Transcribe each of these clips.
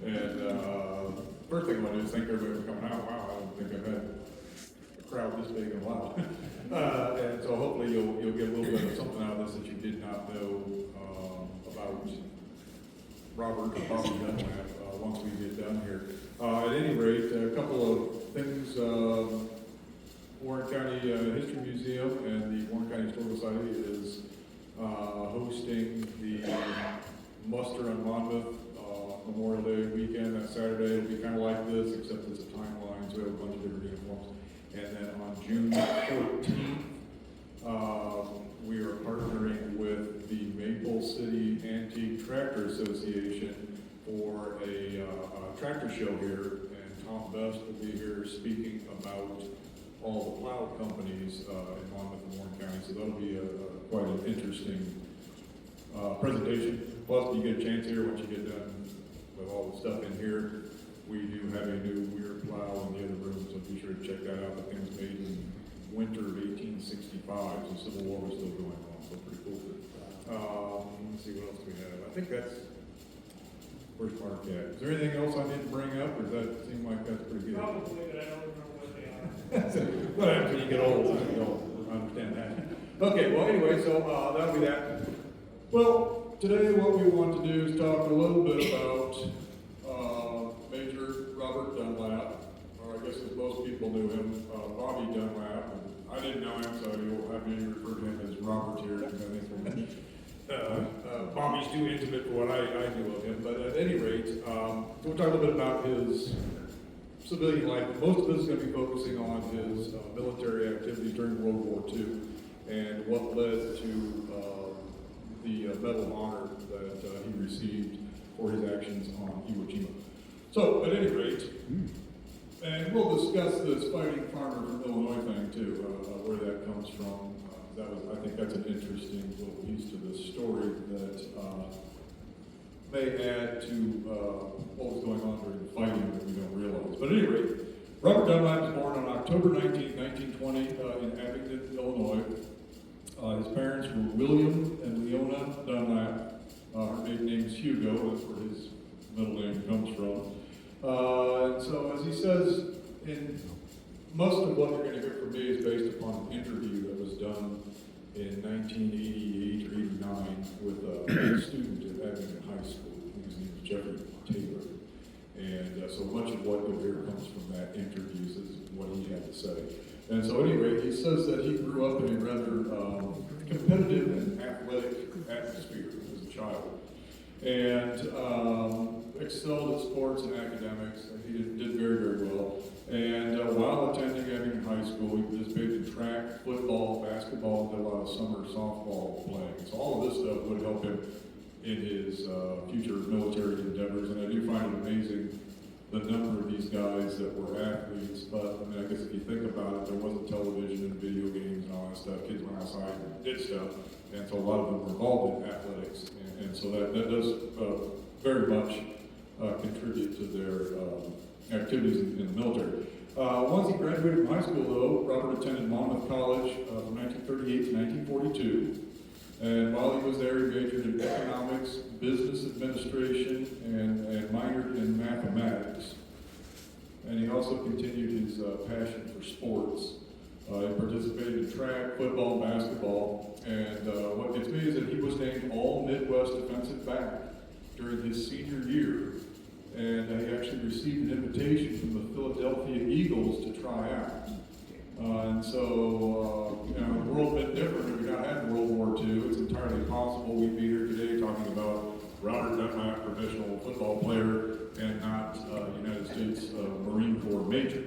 And first thing I wanted to think everybody was coming out. Wow, I don't think I've had a crowd this big in a while. And so hopefully you'll get a little bit of something out of this that you did not know about Robert or Bobby Dunlap once we get done here. At any rate, a couple of things. Warren County History Museum and the Warren County Historical Society is hosting the Muster on Monmouth Memorial Day weekend. That Saturday it'll be kind of like this, except it's a timeline, so we have a bunch of different uniforms. And then on June 14th, we are partnering with the Maple City Antique Tractor Association for a tractor show here, and Tom Best will be here speaking about all the plow companies in Monmouth and Warren County, so that'll be quite an interesting presentation. Plus, you get a chance here once you get done with all the stuff in here. We do have a new weird plow in the other room, so be sure to check that out. The thing was made in winter of 1865, so Civil War was still going on, so pretty cool. Let's see, what else do we have? I think that's, where's Mark at? Is there anything else I need to bring up, or does that seem like that's pretty good? Probably, but I don't remember what they are. What happens when you get old? You don't understand that. Okay, well anyway, so that'll be that. Well, today what we want to do is talk a little bit about Major Robert Dunlap, or I guess as most people knew him, Bobby Dunlap. I didn't know him, so you'll have me refer to him as Robert here, because I think Bobby's too intimate for what I knew of him. But at any rate, we'll talk a little bit about his civilian life. Most of this is going to be focusing on his military activities during World War II and what led to the Medal of Honor that he received for his actions on Iwo Jima. So, at any rate, and we'll discuss this fighting farmer from Illinois thing too, where that comes from. I think that's an interesting little piece to this story that may add to what was going on during the fighting that we don't realize. But at any rate, Robert Dunlap was born on October 19, 1920 in Abingdon, Illinois. His parents were William and Leona Dunlap. Her maiden name is Hugo, that's where his middle name comes from. And so, as he says, in most of what you're going to hear from me is based upon an interview that was done in 1988 or 89 with a student at Abingdon High School. His name is Jeffrey Taylor. And so much of what you'll hear comes from that interview, is what he had to say. And so anyway, he says that he grew up in a rather competitive and athletic atmosphere as a child. And excelled at sports and academics. He did very, very well. And while attending Abingdon High School, he participated in track, football, basketball, and did a lot of summer softball playing. So all of this stuff would help him in his future military endeavors. And I do find it amazing the number of these guys that were athletes. But I mean, I guess if you think about it, there wasn't television and video games and all that stuff. Kids went outside and did stuff. And so a lot of them were involved in athletics. And so that does very much contribute to their activities in the military. Once he graduated from high school, though, Robert attended Monmouth College from 1938 to 1942. And while he was there, he majored in economics, business administration, and minored in mathematics. And he also continued his passion for sports. He participated in track, football, and basketball. And what gets me is that he was named All-Midwest Defensive Back during his senior year. And he actually received an invitation from the Philadelphia Eagles to try out. And so, you know, the world's been different if you're not had World War II. It's entirely possible we'd be here today talking about Robert Dunlap, professional football player, and not United States Marine Corps major.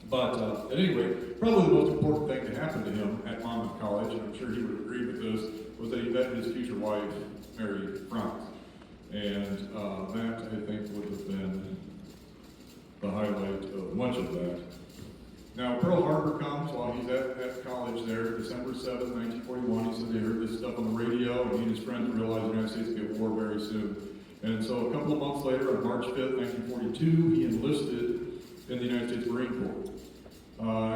But at any rate, probably the most important thing to happen to him at Monmouth College, and I'm sure he would agree with this, was that he met his future wife, Mary Frantz. And that, I think, would have been the highlight of much of that. Now, Pearl Harbor comes while he's at college there, December 7th, 1941. He said they heard this stuff on the radio, and he and his friends realized the United States would be at war very soon. And so a couple of months later, on March 5th, 1942, he enlisted in the United States Marine Corps.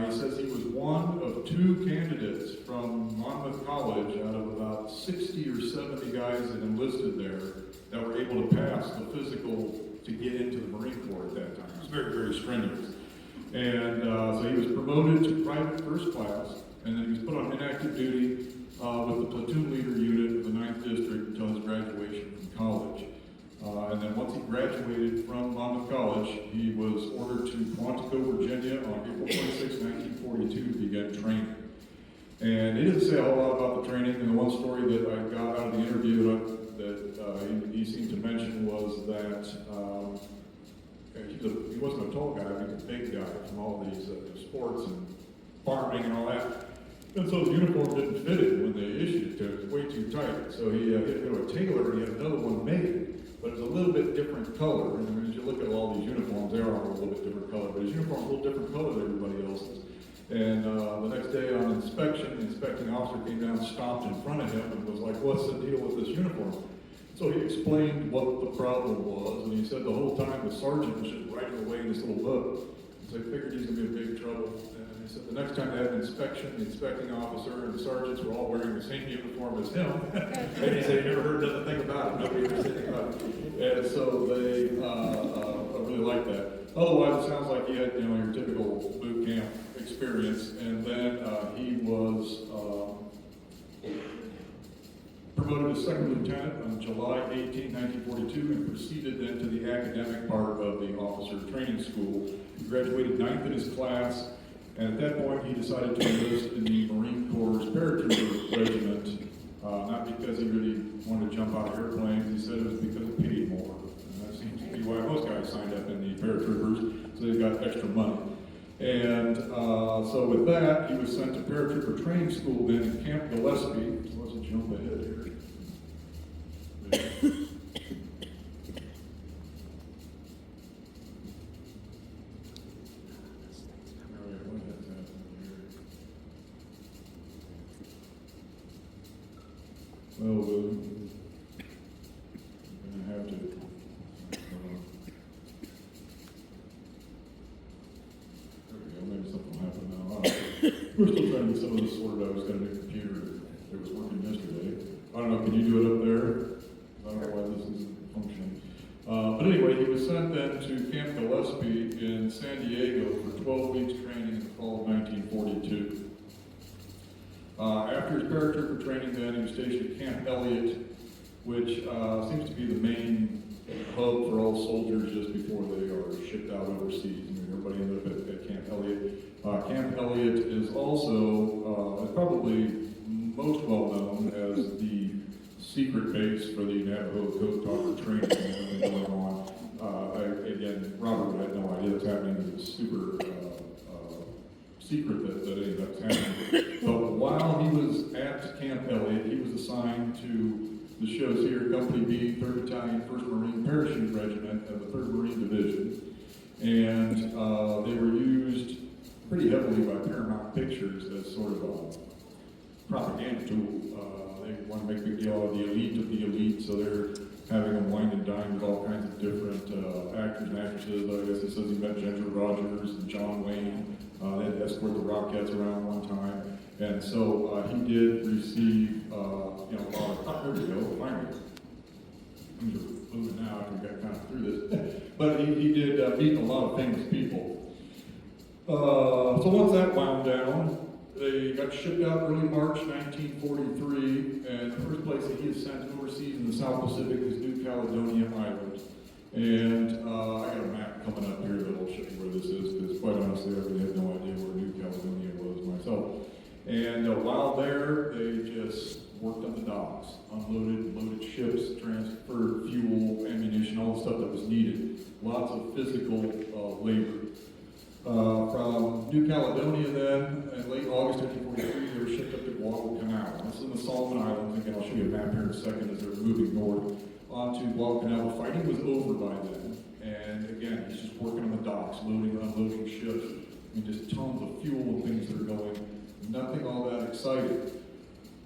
He says he was one of two candidates from Monmouth College out of about 60 or 70 guys that enlisted there that were able to pass the physical to get into the Marine Corps at that time. It was very, very strenuous. And so he was promoted to private first class, and then he was put on inactive duty with the platoon leader unit of the 9th District until his graduation from college. And then once he graduated from Monmouth College, he was ordered to Quantico, Virginia on April 26, 1942 to begin training. And he didn't say a whole lot about the training, and the one story that I got out of the interview that he seemed to mention was that he wasn't a tall guy, he was a big guy from all these sports and farming and all that. And so his uniform didn't fit him when they issued it to him. It was way too tight. So he had to go to a tailor and he had another one made, but it was a little bit different color. And as you look at all these uniforms, they are all a little bit different color, but his uniform's a little different color than everybody else's. And the next day on inspection, the inspecting officer came down, stopped in front of him and was like, "What's the deal with this uniform?" So he explained what the problem was, and he said the whole time the sergeant was just writing away in this little book. So he figured he's gonna be in big trouble. And he said the next time they had an inspection, the inspecting officer and the sergeants were all wearing the same uniform as him. And he said he never heard another thing about it. Nobody ever said anything about it. And so they really liked that. Otherwise, it sounds like he had, your typical boot camp experience. And then he was promoted to second lieutenant on July 18, 1942, and proceeded then to the academic part of the officer training school. He graduated 9th in his class, and at that point he decided to enlist in the Marine Corps' Parachuto Regiment, not because he really wanted to jump out of airplanes. He said it was because it paid more. And that seems to be why most guys signed up in the paratroopers, so they got extra money. And so with that, he was sent to paratrooper training school then in Camp Gillespie. So let's jump ahead here. Well, I'm going to have to. There we go, maybe something will happen now. We're still trying to get some of this sorted out. I was got a new computer that was working yesterday. I don't know, can you do it up there? I don't know why this isn't functioning. But anyway, he was sent then to Camp Gillespie in San Diego for 12 weeks training in the fall of 1942. After his paratrooper training then, he was stationed at Camp Elliott, which seems to be the main hub for all soldiers just before they are shipped out overseas. Everybody ended up at Camp Elliott. Camp Elliott is also probably most well known as the secret base for the Navajo Code Talker training going on. Again, Robert had no idea what's happening. It was super secret that any of that's happening. But while he was at Camp Elliott, he was assigned to the shows here, Company B, 3rd Battalion, 1st Marine Parachute Regiment of the 3rd Marine Division. And they were used pretty heavily by Paramount Pictures as sort of a propaganda tool. They want to make a big deal out of the elite of the elite, so they're having them wine and dine with all kinds of different actors and actresses. I guess it says he met Ginger Rogers and John Wayne. They had to escort the Rockettes around one time. And so he did receive, a lot of, there we go, finally. Things are moving now after we got kind of through this. But he did meet a lot of famous people. So once that wound down, they got shipped out early March 1943, and the first place that he is sent overseas in the South Pacific is New Caledonia Island. And I got a map coming up here that will show you where this is, because quite honestly, I really had no idea where New Caledonia was myself. And while there, they just worked on the docks, unloaded, loaded ships, transferred fuel, ammunition, all the stuff that was needed. Lots of physical labor. From New Caledonia then, in late August 1943, they were shipped up to Guadalcanal. This is in the Solomon Islands. Again, I'll show you a map here in a second as they're moving north onto Guadalcanal. The fighting was over by then. And again, he's just working on the docks, loading and unloading ships. I mean, just tons of fuel and things that are going. Nothing all that exciting.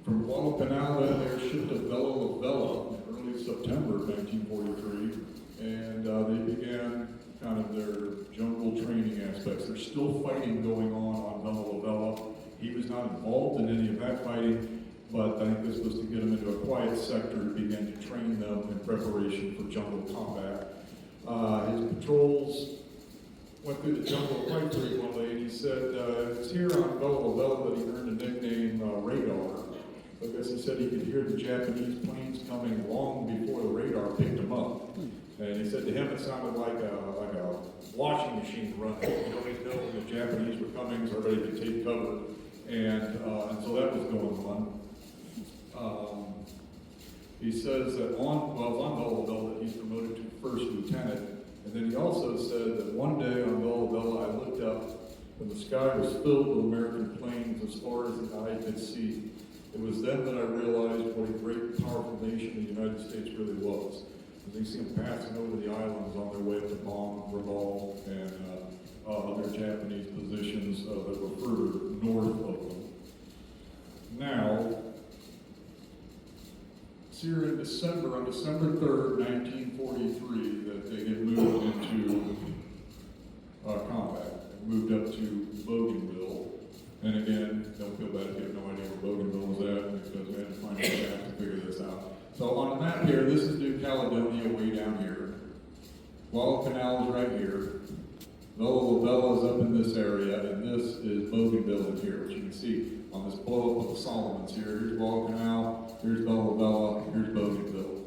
From Guadalcanal then, they were shipped to Vella Lavella in early September of 1943. And they began kind of their jungle training aspects. There's still fighting going on Vella Lavella. He was not involved in any of that fighting, but I think this was to get him into a quiet sector to begin to train them in preparation for jungle combat. His patrols went through the jungle quite frequently, and he said it's here on Vella Lavella that he earned a nickname Radar, because he said he could hear the Japanese planes coming long before the radar picked them up. And he said to him it sounded like a washing machine running. You always know when the Japanese were coming, so everybody could take cover. And so that was going on. He says that on Vella Lavella that he's promoted to first lieutenant. And then he also said that one day on Vella Lavella I looked up and the sky was filled with American planes as far as the eye could see. It was then that I realized what a great, powerful nation the United States really was. As you see them passing over the islands on their way to Robort and other Japanese positions that were further north of them. Now, it's here in December, on December 3rd, 1943, that they get moved into combat. They moved up to Bougainville. And again, don't feel bad if you have no idea where Bougainville was at, because we had to find a map to figure this out. So on the map here, this is New Caledonia way down here. Guadalcanal is right here. Vella Lavella is up in this area, and this is Bougainville in here, which you can see on this blow-up of the Solomons here. Here's Guadalcanal, here's Vella Lavella, here's Bougainville.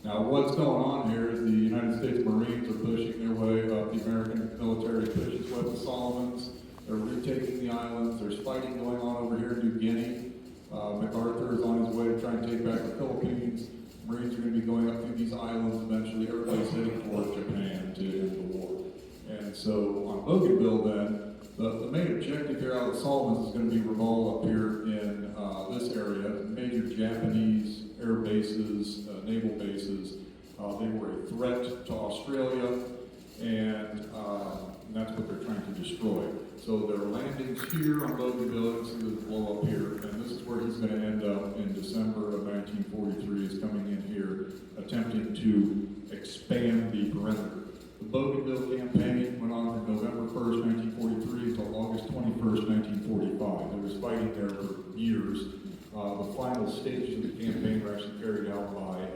Now what's going on here is the United States Marines are pushing their way up. The American military pushes with the Solomons. They're retaking the islands. There's fighting going on over here in New Guinea. MacArthur is on his way to try and take back the Philippines. Marines are going to be going up through these islands eventually. Everybody's heading towards Japan to end the war. And so on Bougainville then, the main objective here out of the Solomons is going to be Robort up here in this area. Major Japanese air bases, naval bases. They were a threat to Australia, and that's what they're trying to destroy. So their landings here on Bougainville, you see the blow up here, and this is where he's going to end up in December of 1943. He's coming in here, attempting to expand the perimeter. The Bougainville campaign went on from November 1st, 1943 until August 21st, 1945. There was fighting there for years. The final stages of the campaign were actually carried out by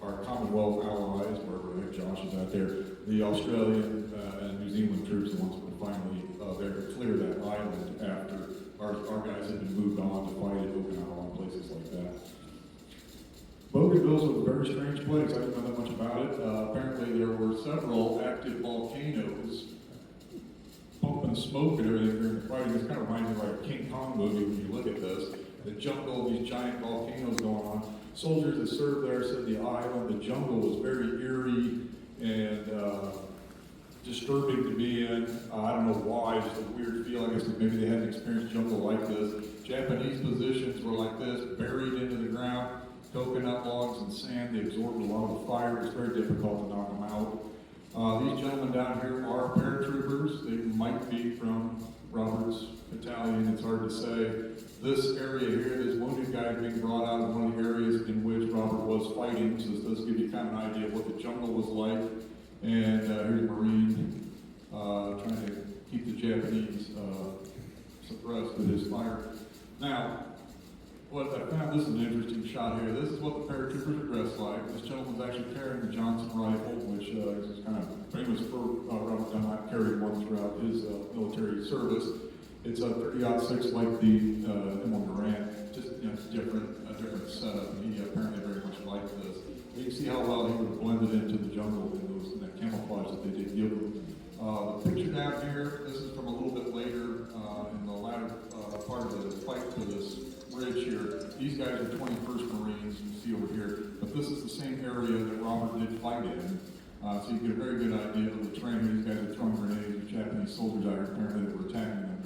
our Commonwealth allies, wherever Josh is out there, the Australian and New Zealand troops, the ones that were finally there to clear that island after our guys had been moved on to fight at Okinawa and places like that. Bougainville was a very strange place. I didn't know that much about it. Apparently there were several active volcanoes pumping smoke and everything during the fighting. This kind of reminds me of like a King Kong movie when you look at this. The jungle, these giant volcanoes going on. Soldiers that served there said the island, the jungle was very eerie and disturbing to be in. I don't know why, just a weird feel. I guess maybe they hadn't experienced jungle like this. Japanese positions were like this, buried into the ground, coconut logs and sand. They absorbed a lot of the fire. It was very difficult to knock them out. These gentlemen down here are paratroopers. They might be from Robert's battalion, it's hard to say. This area here, this wounded guy being brought out of one of the areas in which Robert was fighting, so this does give you kind of an idea of what the jungle was like. And here's a Marine trying to keep the Japanese suppressed with his fire. Now, what I found, this is an interesting shot here. This is what the paratroopers are dressed like. This gentleman's actually carrying the Johnson rifle, which is kind of famous for Robert Dunlap carried one throughout his military service. It's a 30-06 like the M1 Durant, just it's different, a different setup. He apparently very much liked this. But you can see how well he would have blended into the jungle in that camouflage that they did give him. The picture down here, this is from a little bit later in the latter part of the fight for this ridge here. These guys are 21st Marines, you can see over here. But this is the same area that Robert did fight in. So you get a very good idea of the terrain. These guys are throwing grenades with Japanese soldiers out here apparently that were attacking them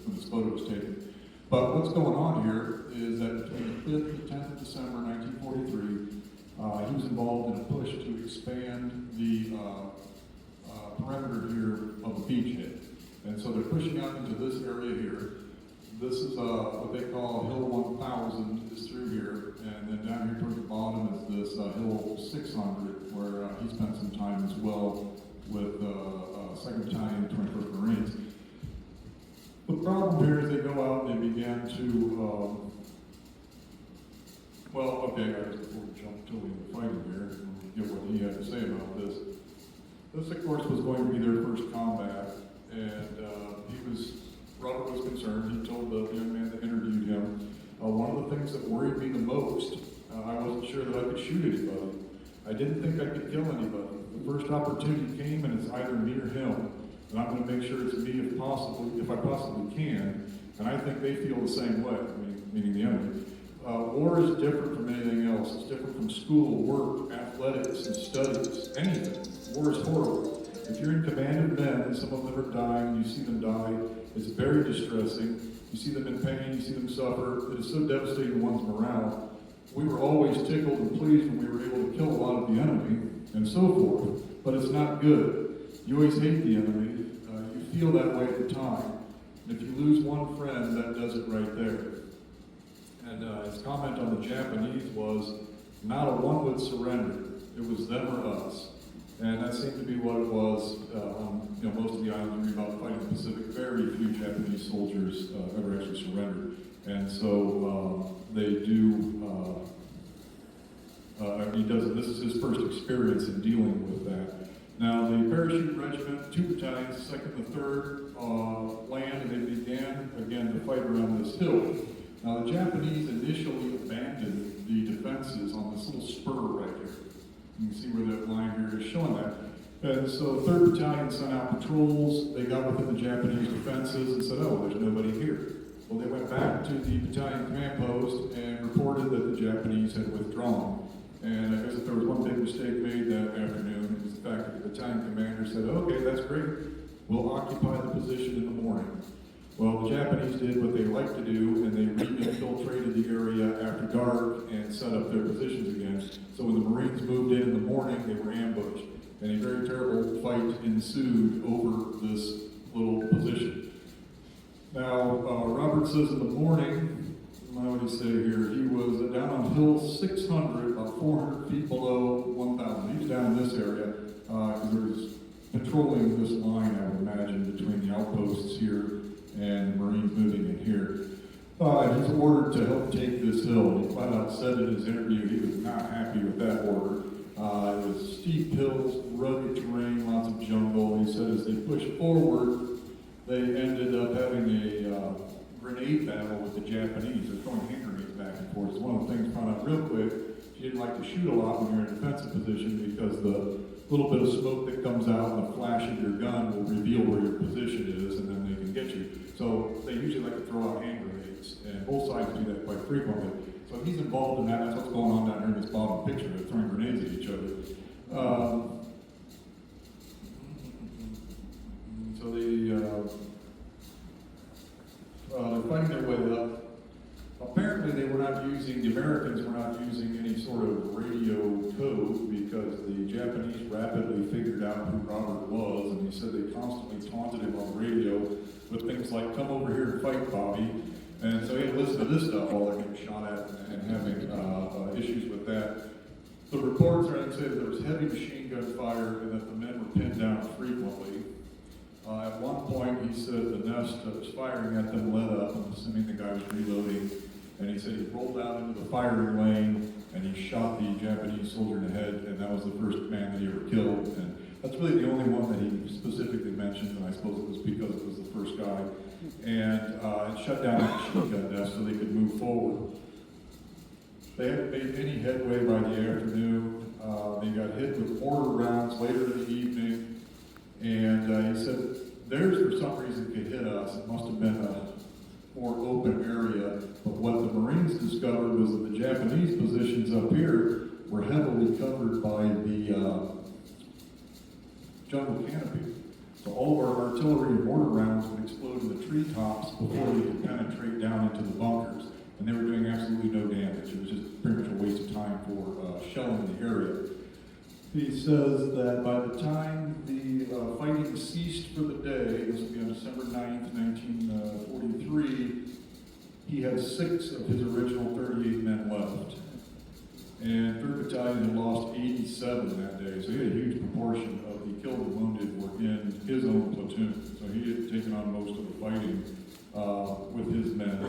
when this photo was taken. But what's going on here is that between the 5th and the 10th of December 1943, he was involved in a push to expand the perimeter here of a beachhead. And so they're pushing out into this area here. This is what they call Hill 1000 is through here. And then down here towards the bottom is this Hill 600 where he spent some time as well with 2nd Battalion, 21st Marines. The problem here is they go out and they began to, well, okay, I guess before we jump totally into fighting here, we'll get what he had to say about this. This, of course, was going to be their first combat, and Robert was concerned. He told the young man that interviewed him, one of the things that worried me the most, I wasn't sure that I could shoot anybody. I didn't think I could kill anybody. The first opportunity came, and it's either me or him, and I'm going to make sure it's me if I possibly can, and I think they feel the same way, meaning the enemy. War is different from anything else. It's different from school, work, athletics, and studies, anything. War is horrible. If you're in command of men and some of them are dying, you see them die, it's very distressing. You see them in pain, you see them suffer. It is so devastating to one's morale. We were always tickled and pleased when we were able to kill a lot of the enemy and so forth, but it's not good. You always hate the enemy. You feel that way at the time. And if you lose one friend, that does it right there. And his comment on the Japanese was, not a one would surrender. It was them or us. And that seemed to be what it was on most of the islands you read about fighting the Pacific. Very few Japanese soldiers ever actually surrendered. And so they do, this is his first experience in dealing with that. Now the Parachuto Regiment, 2 battalions, the 2nd and the 3rd, land, and they began again to fight around this hill. Now the Japanese initially abandoned the defenses on this little spur right here. You can see where that line here is showing that. And so the 3rd Battalion sent out patrols. They got within the Japanese defenses and said, oh, there's nobody here. Well, they went back to the battalion command post and reported that the Japanese had withdrawn. And I guess if there was one big mistake made that afternoon, it was the fact that the battalion commander said, okay, that's great. We'll occupy the position in the morning. Well, the Japanese did what they like to do, and they re-infiltrated the area after dark and set up their positions again. So when the Marines moved in the morning, they were ambushed. And a very terrible fight ensued over this little position. Now, Robert says in the morning, what did he say here? He was down on hill 600, about 400 feet below 1,000. He was down in this area because there was patrolling this line, I would imagine, between the outposts here and the Marines moving in here. He was ordered to help take this hill. He flat out said in his interview he was not happy with that order. It was steep hills, rugged terrain, lots of jungle. He said as they pushed forward, they ended up having a grenade battle with the Japanese. They're throwing hand grenades back and forth. It's one of the things found out real quick. You didn't like to shoot a lot when you're in a defensive position because the little bit of smoke that comes out and the flash of your gun will reveal where your position is, and then they can get you. So they usually like to throw out hand grenades, and both sides do that quite frequently. So he's involved in that. That's what's going on down here in this bottom picture. They're throwing grenades at each other. So they're fighting their way up. Apparently the Americans were not using any sort of radio code because the Japanese rapidly figured out who Robert was, and he said they constantly taunted him on the radio with things like, come over here and fight, Bobby. And so he had to listen to this stuff while they're getting shot at and having issues with that. The reports are say that there was heavy machine gun fire and that the men were pinned down frequently. At one point, he said the nest that was firing at them let up. I'm assuming the guy was reloading. And he said he rolled out into the firing lane and he shot the Japanese soldier in the head, and that was the first man that he ever killed. And that's really the only one that he specifically mentioned, and I suppose it was because it was the first guy. And it shut down the machine gun nest so they could move forward. They hadn't made any headway by the afternoon. They got hit with mortar rounds later in the evening. And he said theirs, for some reason, could hit us. It must have been a more open area. But what the Marines discovered was that the Japanese positions up here were heavily covered by the jungle canopy. So all of our artillery and mortar rounds would explode in the treetops before they could penetrate down into the bunkers. And they were doing absolutely no damage. It was just pretty much a waste of time for shelling the area. He says that by the time the fighting ceased for the day, this would be on December 9th, 1943, he had 6 of his original 38 men left. And 3rd Battalion had lost 87 that day, so he had a huge proportion of the killed and wounded were in his own platoon. So he had taken on most of the fighting with his men.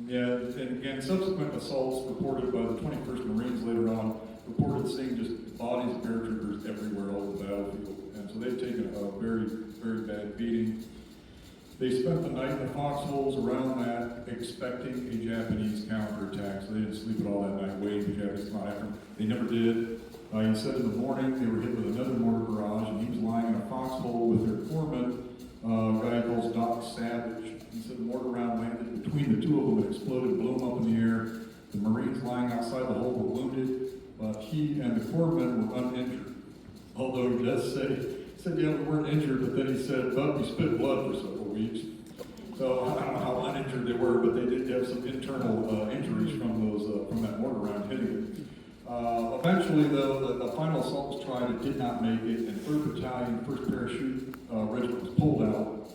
And again, subsequent assaults reported by the 21st Marines later on reported seeing just bodies of paratroopers everywhere all over the battlefield. And so they've taken a very, very bad beating. They spent the night in the foxholes around that, expecting a Japanese counterattack. So they didn't sleep at all that night, waiting for the Japanese to come after them. They never did. He said in the morning they were hit with another mortar barrage, and he was lying in a foxhole with their foreman, a guy called Doc Savage. He said the mortar round landed between the two of them, it exploded, blew them up in the air. The Marines lying outside the hole were wounded, but he and the corpsmen were uninjured. Although he does say, yeah, we weren't injured, but then he said, but we spit blood for several weeks. So I don't know how uninjured they were, but they did have some internal injuries from that mortar round hitting them. Eventually, though, the final assault was tried. It did not make it, and 3rd Battalion, 1st Parachute Regiment was pulled out,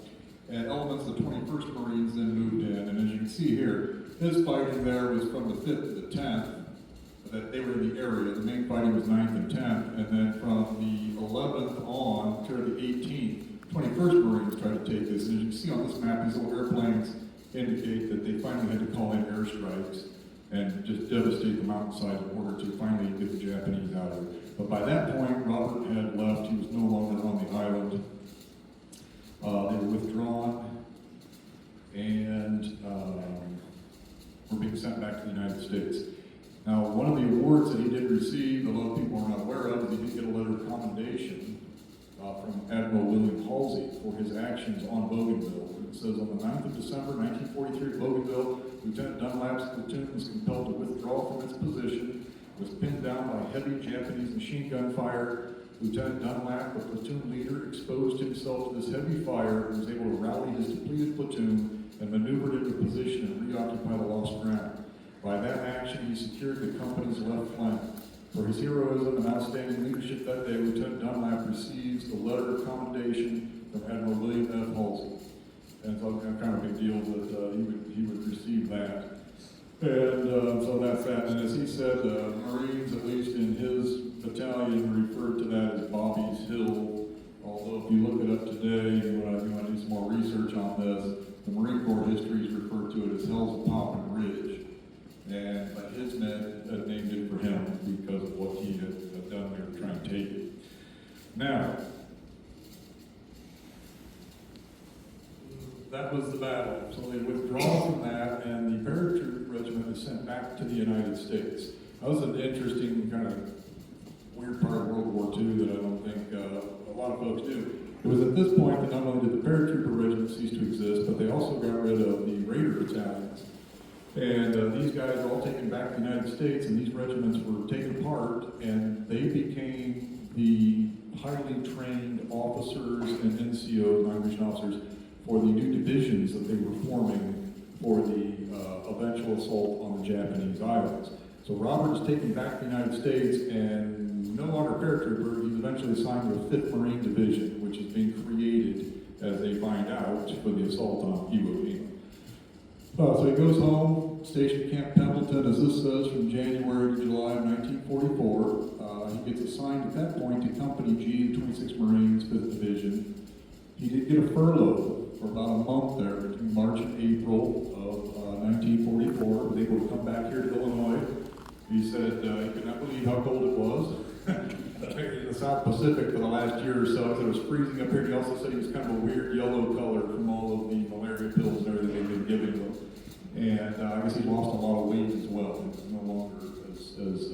and elements of the 21st Marines then moved in. And as you can see here, his fighting there was from the 5th to the 10th, that they were in the area. The main fighting was 9th and 10th, and then from the 11th on to the 18th, 21st Marines tried to take this. And as you can see on this map, these little airplanes indicate that they finally had to call in airstrikes and just devastate the mountainside in order to finally get the Japanese out of it. But by that point, Robert had left. He was no longer on the island. They were withdrawn and were being sent back to the United States. Now, one of the awards that he did receive, a lot of people are not aware of, is he did get a letter of commendation from Admiral William Halsey for his actions on Bougainville. It says, on the 9th of December, 1943 at Bougainville, Lieutenant Dunlap's platoon was compelled to withdraw from its position, was pinned down by heavy Japanese machine gun fire. Lieutenant Dunlap, the platoon leader, exposed himself to this heavy fire and was able to rally his depleted platoon and maneuvered into position and reoccupy the lost ground. By that action, he secured the company's left flank. For his heroism and outstanding leadership that day, Lieutenant Dunlap receives the letter of commendation from Admiral William F. Halsey. And it's kind of a big deal that he would receive that. And so that's that. And as he said, the Marines, at least in his battalion, referred to that as Bobby's Hill. Although if you look it up today, you want to do some more research on this, the Marine Corps history is referred to it as Hell's Poppin' Ridge. And his men had named it for him because of what he had done there to try and take it. Now, that was the battle. So they withdraw from that, and the Parachuto Regiment is sent back to the United States. That was an interesting kind of weird part of World War II that I don't think a lot of folks do. It was at this point that not only did the Paratrooper Regiment cease to exist, but they also got rid of the Raider battalions. And these guys were all taken back to the United States, and these regiments were taken apart, and they became the highly trained officers and NCOs, non-commissioned officers, for the new divisions that they were forming for the eventual assault on the Japanese islands. So Robert is taken back to the United States, and no longer paratrooper, he's eventually assigned to the 5th Marine Division, which is being created, as they find out, for the assault on Iwo Jima. So he goes home, stationed Camp Pendleton, as this says, from January to July of 1944. He gets assigned at that point to Company G, 26th Marines, 5th Division. He did get a furlough for about a month there between March and April of 1944. He was able to come back here to Illinois. He said he could not believe how cold it was. In the South Pacific for the last year or so, it was freezing up here. He also said he was kind of a weird yellow color from all of the malaria pills and everything they've been giving him. And I guess he lost a lot of weight as well. He was no longer as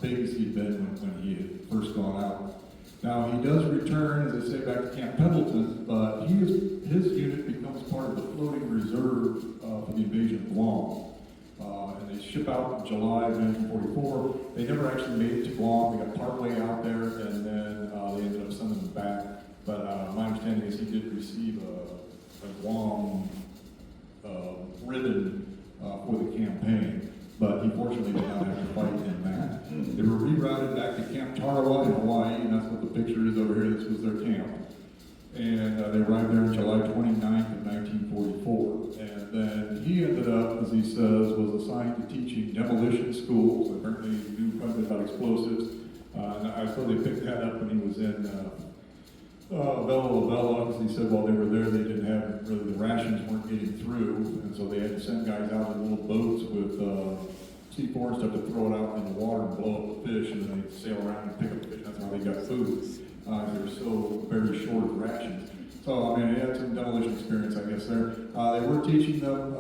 big as he'd been when he had first gone out. Now he does return, as I say, back to Camp Pendleton, but his unit becomes part of the floating reserve for the invasion of Guam. And they ship out in July of 1944. They never actually made it to Guam. They got partway out there, and then they ended up sending them back. But my understanding is he did receive a Guam ribbon for the campaign, but he fortunately did not have to fight in that. They were rerouted back to Camp Tarawa in Hawaii, and that's what the picture is over here. This was their camp. And they arrived there on July 29th of 1944. And then he ended up, as he says, was assigned to teaching demolition schools. Apparently he knew quite a bit about explosives. And I saw they picked that up when he was in Vella Lavella, because he said while they were there, they didn't have, really the rations weren't getting through. And so they had to send guys out in little boats with C4 and stuff to throw it out in the water and blow up the fish and then they'd sail around and pick up the fish. That's how they got food. They were so very short of rations. So, I mean, he had some demolition experience, I guess, there. They were teaching them,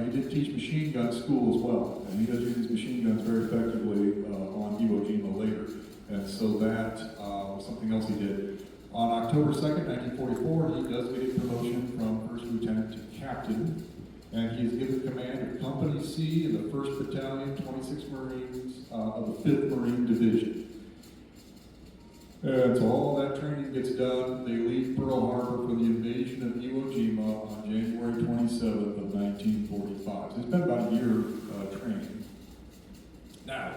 he did teach machine gun school as well. And he does use these machine guns very effectively on Iwo Jima later. And so that was something else he did. On October 2nd, 1944, he does get a promotion from first lieutenant to captain. And he is given command of Company C in the 1st Battalion, 26 Marines of the 5th Marine Division. And so all that training gets done. They leave Pearl Harbor for the invasion of Iwo Jima on January 27th of 1945. So it's been about a year training. Now,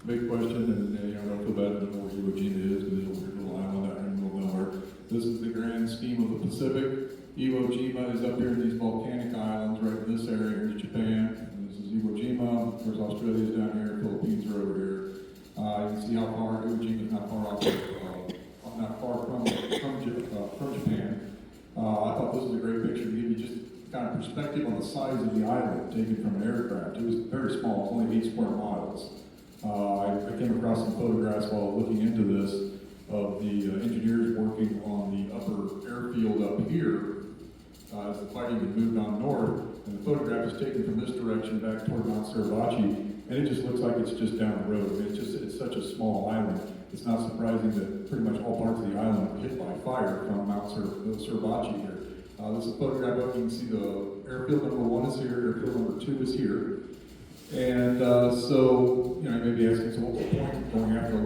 big question, and I don't feel bad, I don't know where Iwo Jima is, because it's a weird little island out here in the middle of nowhere. This is the grand scheme of the Pacific. Iwo Jima is up here in these volcanic islands, right in this area. Here's Japan, and this is Iwo Jima. Of course, Australia's down here, Philippines are over here. You can see how far Iwo Jima is not far off, not far from Japan. I thought this was a great picture to give you just kind of perspective on the size of the island taken from an aircraft. It was very small, it's only 8 square miles. I came across some photographs while looking into this of the engineers working on the upper airfield up here as the fighting had moved on north, and the photograph is taken from this direction back toward Mount Suribachi, and it just looks like it's just down the road. I mean, it's such a small island. It's not surprising that pretty much all parts of the island were hit by fire from Mount Suribachi here. This is a photograph of, you can see the airfield number 1 is here, airfield number 2 is here. And so, you know, you may be asking, so what's the point of going after a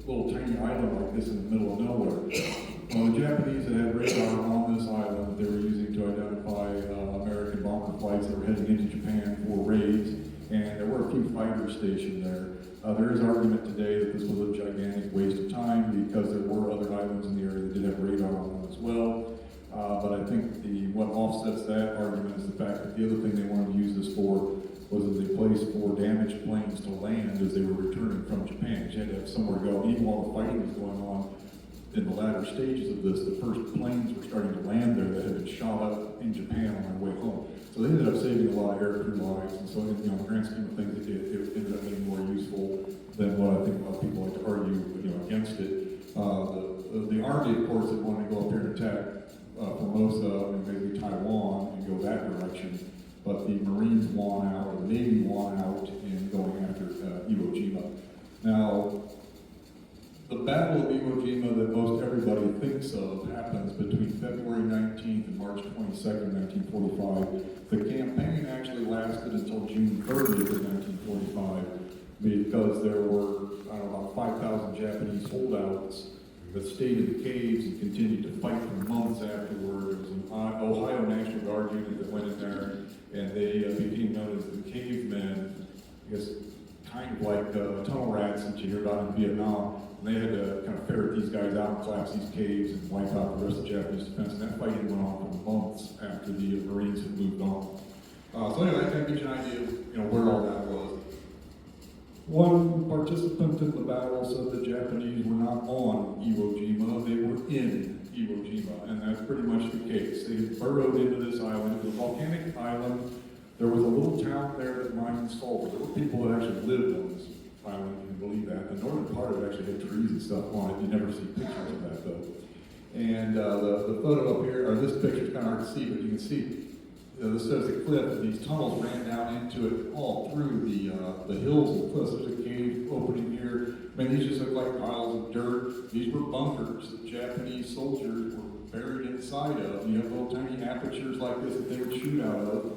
little tiny island like this in the middle of nowhere? Well, the Japanese had radar on this island that they were using to identify American bomber flights that were heading into Japan for raids, and there were a few fighters stationed there. There is argument today that this was a gigantic waste of time because there were other islands in the area that did have radar on them as well. But I think what offsets that argument is the fact that the other thing they wanted to use this for was as a place for damaged planes to land as they were returning from Japan. You had to have somewhere to go. Even while the fighting was going on, in the latter stages of this, the first planes were starting to land there that had been shot up in Japan on their way home. So they ended up saving a lot of aircrew lives, and so in the grand scheme of things, it ended up being more useful than what I think a lot of people like to argue, against it. The Army, of course, had wanted to go up here and attack Formosa and maybe Taiwan and go that direction, but the Marines won out, or the Navy won out in going after Iwo Jima. Now, the Battle of Iwo Jima that most everybody thinks of happens between February 19th and March 22nd, 1945. The campaign actually lasted until June 30th of 1945 because there were, about 5,000 Japanese holdouts that stayed in the caves and continued to fight for months afterward. There was an Ohio National Guard unit that went in there, and they became known as the cavemen, I guess kind of like tunnel rats that you hear about in Vietnam. And they had to kind of ferret these guys out and collapse these caves and wipe out the rest of the Japanese defense. And that fighting went on for months after the Marines had moved on. So anyway, that kind of gives you an idea of, where all that was. One participant in the battle said the Japanese were not on Iwo Jima, they were in Iwo Jima, and that's pretty much the case. They had burrowed into this island. It was a volcanic island. There was a little town there that mined sulfur. There were people that actually lived on this island, you can believe that. The northern part of it actually had trees and stuff on it. You never see pictures of that, though. And the photo up here, or this picture is kind of hard to see, but you can see, this shows the cliff, and these tunnels ran down into it all through the hills and cliffs. There's a cave opening here. I mean, these just look like piles of dirt. These were bunkers that Japanese soldiers were buried inside of. You have little tiny apertures like this that they would shoot out of.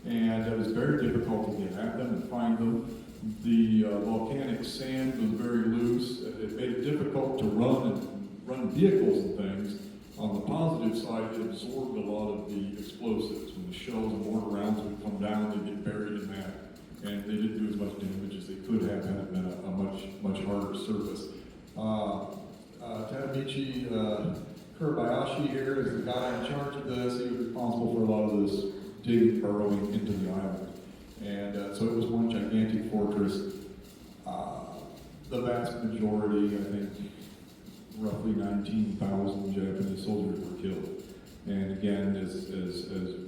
And it was very difficult to get at them and find them. The volcanic sand was very loose. It made it difficult to run vehicles and things. On the positive side, it absorbed a lot of the explosives. When the shells and mortar rounds would come down, they'd get buried in that. And they didn't do as much damage as they could have had it been a much harder surface. Tadamichi Kurabayashi here is the guy in charge of this. He was responsible for a lot of this digging, burrowing into the island. And so it was one gigantic fortress. The vast majority, I think, roughly 19,000 Japanese soldiers were killed. And again, as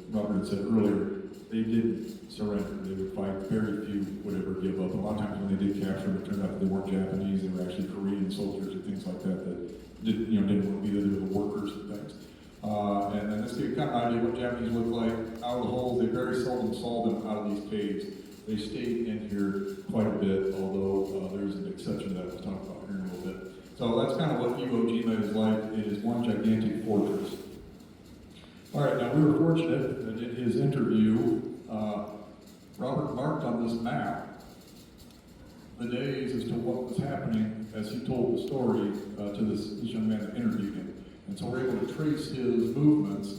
Robert had said earlier, they did surrender. They would fight. Very few would ever give up. A lot of times when they did capture them, it turned out that they weren't Japanese. They were actually Korean soldiers and things like that didn't want to be there. They were the workers and things. And then this gives you kind of idea what Japanese look like out of the holes. They very seldom saw them out of these caves. They stayed in here quite a bit, although there's an exception to that we'll talk about here in a little bit. So that's kind of what Iwo Jima is like. It is one gigantic fortress. All right, now we were fortunate that in his interview, Robert marked on this map the days as to what was happening as he told the story to this young man that interviewed him. And so we're able to trace his movements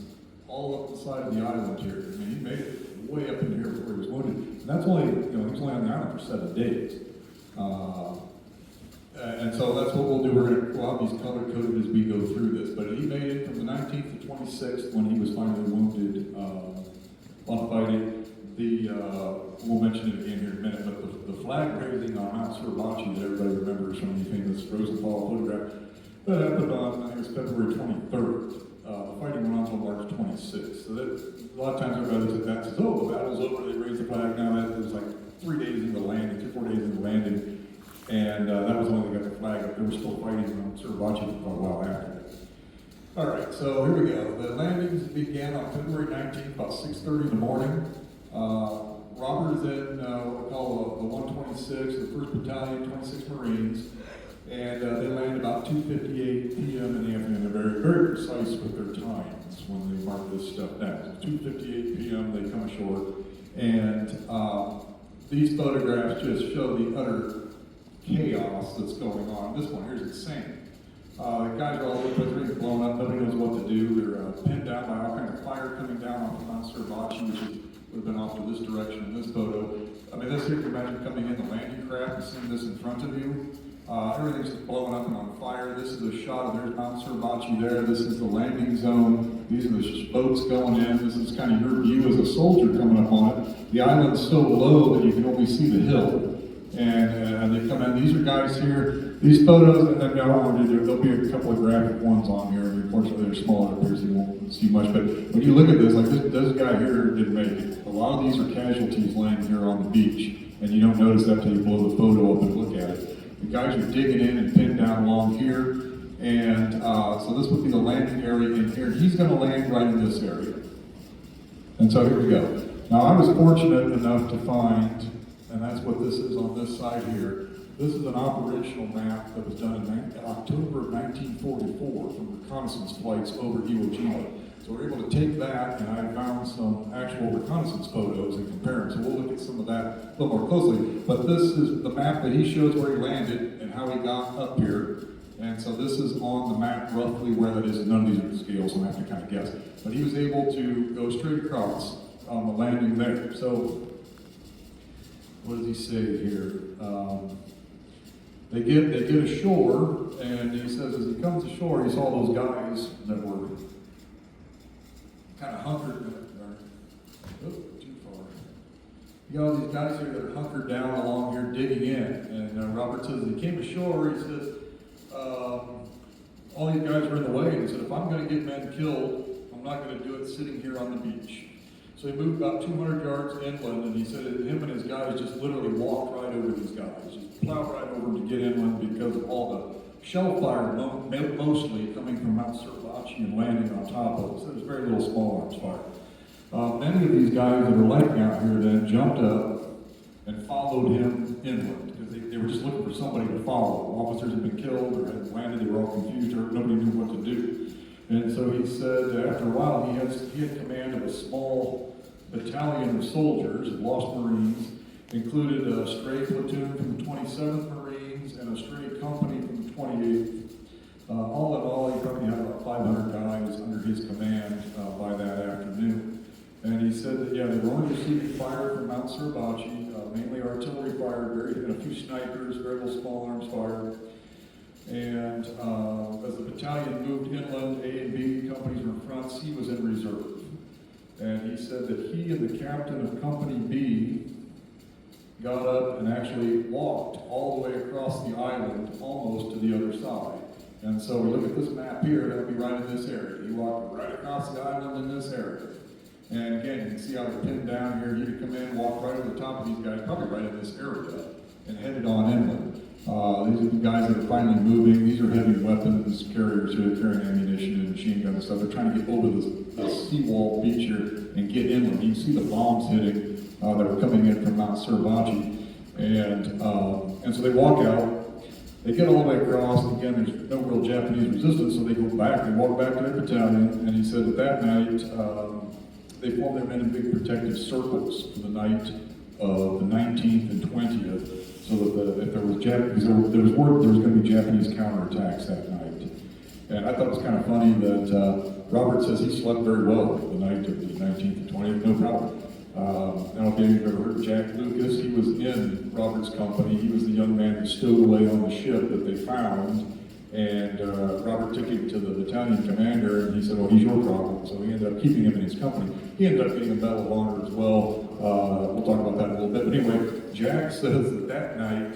all up the side of the island here. I mean, he made it way up in here before he was wounded. And that's only, he was only on the island for 7 days. And so that's what we'll do. We're going to go out these color-coded as we go through this. But he made it from the 19th to 26th when he was finally wounded on fighting. We'll mention it again here in a minute, but the flag raising on Mount Suribachi that everybody remembers from the famous Rosenthal photograph, that happened on, I think it was February 23rd. The fighting went on until March 26th. So that, a lot of times everybody looks at that and says, oh, the battle's over, they raised the flag. Now that was like 3 days into the landing, 3 or 4 days into the landing, and that was when they got the flag up. They were still fighting on Suribachi for a while after that. All right, so here we go. The landings began on February 19th, about 6:30 in the morning. Robert is in what we call the 126, the 1st Battalion, 26 Marines, and they land about 2:58 p.m. in the afternoon. They're very, very precise with their times when they mark this stuff down. 2:58 p.m. they come ashore, and these photographs just show the utter chaos that's going on. This one here's insane. The guys are all over the place, everything's blown up, nobody knows what to do. They're pinned down by all kinds of fire coming down off of Mount Suribachi, which would have been off to this direction in this photo. I mean, this here, you can imagine coming in the landing craft and seeing this in front of you. Everything's just blowing up and on fire. This is a shot of there's Mount Suribachi there. This is the landing zone. These are the boats going in. This is kind of your view as a soldier coming up on it. The island's so low that you can only see the hill. And they come in. These are guys here. These photos, and then I don't want to do, there'll be a couple of graphic ones on here. Unfortunately, they're smaller up here, so you won't see much. But when you look at this, like this guy here didn't make it. A lot of these are casualties laying here on the beach, and you don't notice that till you blow the photo up and look at it. The guys are digging in and pinned down along here, and so this would be the landing area in here. He's going to land right in this area. And so here we go. Now, I was fortunate enough to find, and that's what this is on this side here. This is an operational map that was done in October of 1944 from reconnaissance flights over Iwo Jima. So we're able to take that, and I found some actual reconnaissance photos and compare them. So we'll look at some of that a little more closely. But this is the map that he shows where he landed and how he got up here. And so this is on the map roughly where that is. None of these are the scales, so I have to kind of guess. But he was able to go straight across on the landing there. So what does he say here? They get ashore, and he says as he comes ashore, he saw those guys that were kind of hunkered. Too far. You got all these guys here that are hunkered down along here digging in. And Robert says as he came ashore, he says, all these guys are in the way. And he said, if I'm going to get men killed, I'm not going to do it sitting here on the beach. So he moved about 200 yards inland, and he said that him and his guys just literally walked right over these guys, just plowed right over them to get inland because of all the shell fire, mostly coming from Mount Suribachi and landing on top of it. So there's very little small arms fire. Many of these guys that were landing out here then jumped up and followed him inland because they were just looking for somebody to follow. Officers had been killed or had landed, they were all confused, or nobody knew what to do. And so he said that after a while he had command of a small battalion of soldiers, of lost Marines, included a stray platoon from the 27th Marines and a stray company from the 28th. All in all, he probably had about 500 guys under his command by that afternoon. And he said that, yeah, they were only receiving fire from Mount Suribachi, mainly artillery fire, and a few snipers, very little small arms fire. And as the battalion moved inland, A and B companies were in front, C was in reserve. And he said that he and the captain of Company B got up and actually walked all the way across the island, almost to the other side. And so we look at this map here, that would be right in this area. He walked right across the island in this area. And again, you can see how they're pinned down here. You could come in, walk right over the top of these guys, probably right in this area, and headed on inland. These are the guys that are finally moving. These are heavy weapons carriers who are carrying ammunition and machine guns and stuff. They're trying to get over this seawall beach here and get inland. You can see the bombs hitting that are coming in from Mount Suribachi. And so they walk out. They get all the way across, and again, there's no real Japanese resistance, so they go back, they walk back to their battalion, and he said that night, they formed their men in big protective circles for the night of the 19th and 20th, so that if there was there was word there was going to be Japanese counterattacks that night. And I thought it was kind of funny that Robert says he slept very well the night of the 19th and 20th, no problem. I don't know if you've ever heard of Jack Lucas. He was in Robert's company. He was the young man who stowed away on the ship that they found. And Robert took him to the battalion commander, and he said, well, he's your problem. So he ended up keeping him in his company. He ended up getting a Medal of Honor as well. We'll talk about that in a little bit. But anyway, Jack says that night,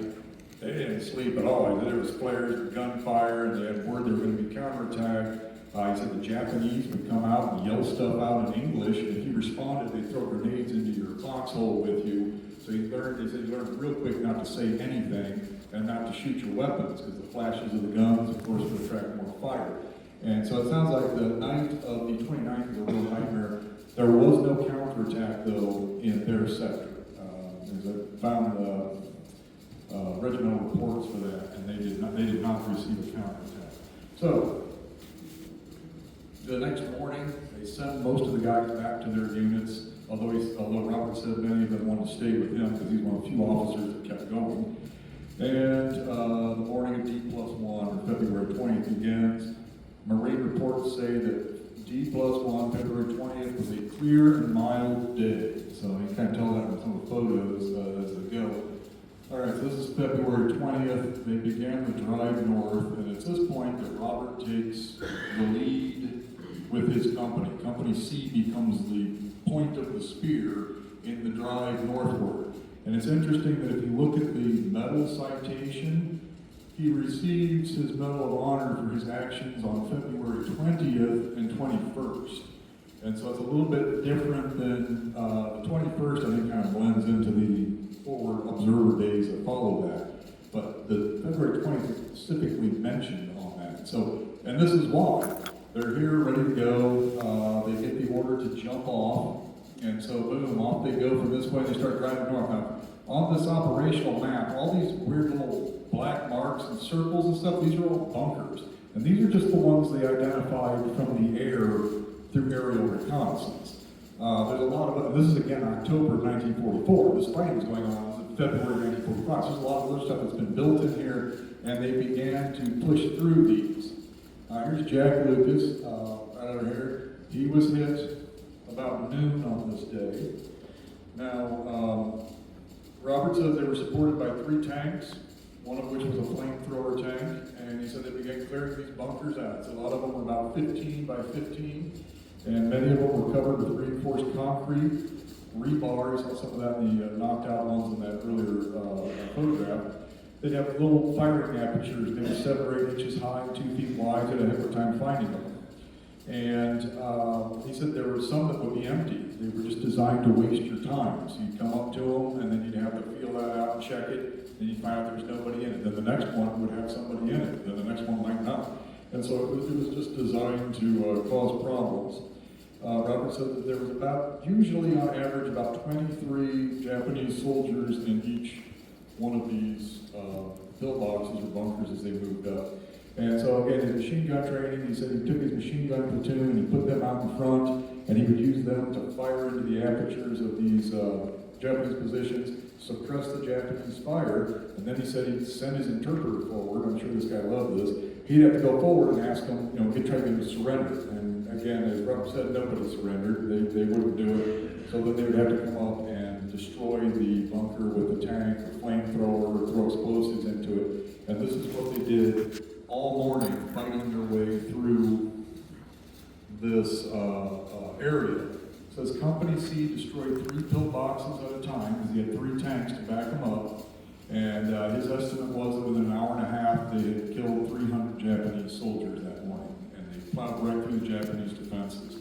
they didn't sleep at all. There was flares, gunfire, and they had word there were going to be counterattack. He said the Japanese would come out and yell stuff out in English, and if you responded, they'd throw grenades into your foxhole with you. So he said he learned real quick not to say anything and not to shoot your weapons, because the flashes of the guns, of course, would attract more fire. And so it sounds like the night of the 29th was a real nightmare. There was no counterattack, though, in their sector. I found regimental reports for that, and they did not receive a counterattack. So, the next morning, they sent most of the guys back to their units, although Robert said many of them wanted to stay with him because he's one of the few officers that kept going. And the morning of D+1, or February 20th, begins. Marine reports say that D+1, February 20th, was a clear and mild day. So you can tell that from some of the photos as they go. All right, so this is February 20th. They began the drive north, and it's this point that Robert takes the lead with his company. Company C becomes the point of the spear in the drive northward. And it's interesting that if you look at the medal citation, he receives his Medal of Honor for his actions on February 20th and 21st. And so it's a little bit different than the 21st, I think kind of blends into the forward observer days that follow that. But the February 20th is specifically mentioned on that. So, and this is why. They're here, ready to go. They get the order to jump off. And so, boom, off they go from this way. They start driving north. Now, on this operational map, all these weird little black marks and circles and stuff, these are all bunkers. And these are just the ones they identified from the air through aerial reconnaissance. There's a lot of, this is again October of 1944. This fighting was going on in February 1945. So there's a lot of other stuff that's been built in here, and they began to push through these. Here's Jack Lucas, right over here. He was hit about noon on this day. Now, Robert said they were supported by 3 tanks, one of which was a flamethrower tank, and he said they began clearing these bunkers out. So a lot of them were about 15 by 15, and many of them were covered with reinforced concrete, rebars, some of that in the knocked out ones in that earlier photograph. They'd have little firing apertures, maybe 7 or 8 inches high, 2 feet wide. They'd have a heck of a time finding them. And he said there were some that would be empty. They were just designed to waste your time. So you'd come up to them, and then you'd have to feel that out and check it. Then you'd find out there's nobody in it. Then the next one would have somebody in it. Then the next one might not. And so it was just designed to cause problems. Robert said that there was usually on average, about 23 Japanese soldiers in each one of these pillboxes or bunkers as they moved up. And so again, his machine gun training, he said he took his machine gun platoon and he put them out in front, and he would use them to fire into the apertures of these Japanese positions, suppress the Japanese fire, and then he said he'd send his interpreter forward. I'm sure this guy loved this. He'd have to go forward and ask them, he'd try to get them to surrender. And again, as Robert said, nobody surrendered. They wouldn't do it. So then they would have to come up and destroy the bunker with a tank, or flamethrower, or throw explosives into it. And this is what they did all morning, fighting their way through this area. It says Company C destroyed 3 pillboxes at a time, because he had 3 tanks to back them up. And his estimate was that within an hour and a half, they had killed 300 Japanese soldiers that morning. And they plowed right through the Japanese defenses.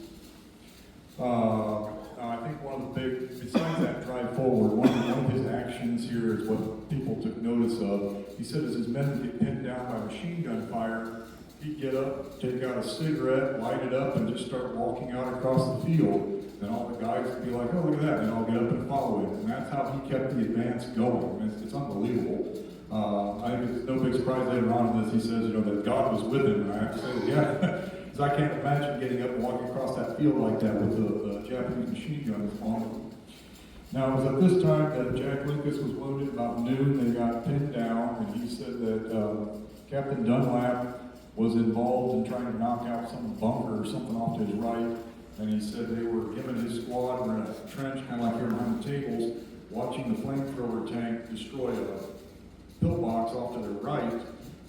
notice of. He said as his men would get pinned down by machine gun fire, he'd get up, take out a cigarette, light it up, and just start walking out across the field. And all the guys would be like, oh, look at that, and all get up and follow him. And that's how he kept the advance going. It's unbelievable. I think it's no big surprise later on in this, he says, that God was with him. And I have to say, yeah, because I can't imagine getting up and walking across that field like that with a Japanese machine gun on him. Now, it was at this time that Jack Lucas was wounded about noon. They got pinned down, and he said that Captain Dunlap was involved in trying to knock out some bunker or something off to his right. And he said they were him and his squad were in a trench, kind of like here behind the tables, watching the flamethrower tank destroy a pillbox off to their right.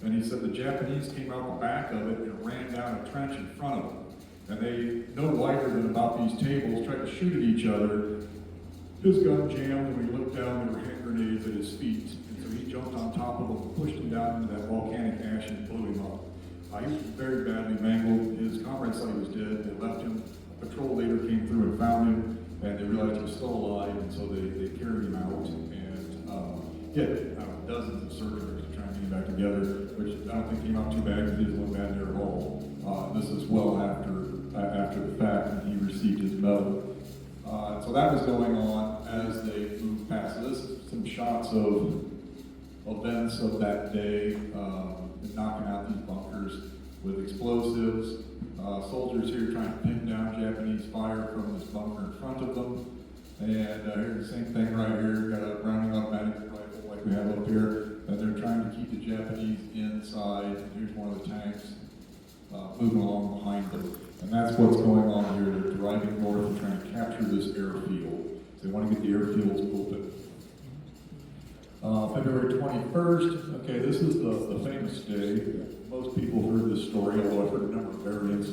And he said the Japanese came out the back of it and ran down a trench in front of them. And they, no lighter than about these tables, tried to shoot at each other. His gun jammed, and when he looked down, there were hand grenades at his feet. And so he jumped on top of them, pushed him down into that volcanic ash, and blew him up. He was very badly mangled. His comrades thought he was dead. They left him. A patrol leader came through and found him, and they realized he was still alive, and so they carried him out. And he had dozens of surgeries to try and get him back together, which I don't think came out too bad because he didn't look bad there at all. This is well after the fact, and he received his medal. So that was going on as they moved past. So this is some shots of events of that day, knocking out these bunkers with explosives. Soldiers here trying to pin down Japanese fire from this bunker in front of them. And here's the same thing right here. Got a Browning automatic rifle like we have up here. And they're trying to keep the Japanese inside. And here's one of the tanks moving along behind them. And that's what's going on here. They're driving north and trying to capture this airfield. So they want to get the airfields open. February 21st, okay, this is the famous day. Most people heard this story, although I've heard a number of variants.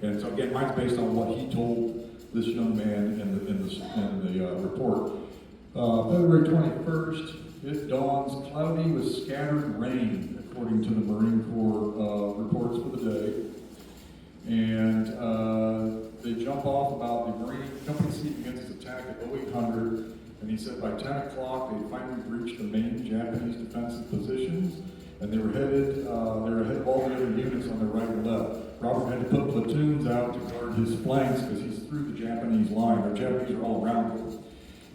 And so again, mine's based on what he told this young man in the report. February 21st, it dawns cloudy with scattered rain, according to the Marine Corps reports for the day. And they jump off about the Marine Company C begins its attack at 0800. And he said by 10 o'clock they finally reached the main Japanese defensive positions, and they were ahead of all the other units on the right and left. Robert had to put platoons out to guard his flanks because he's through the Japanese line. The Japanese are all around him.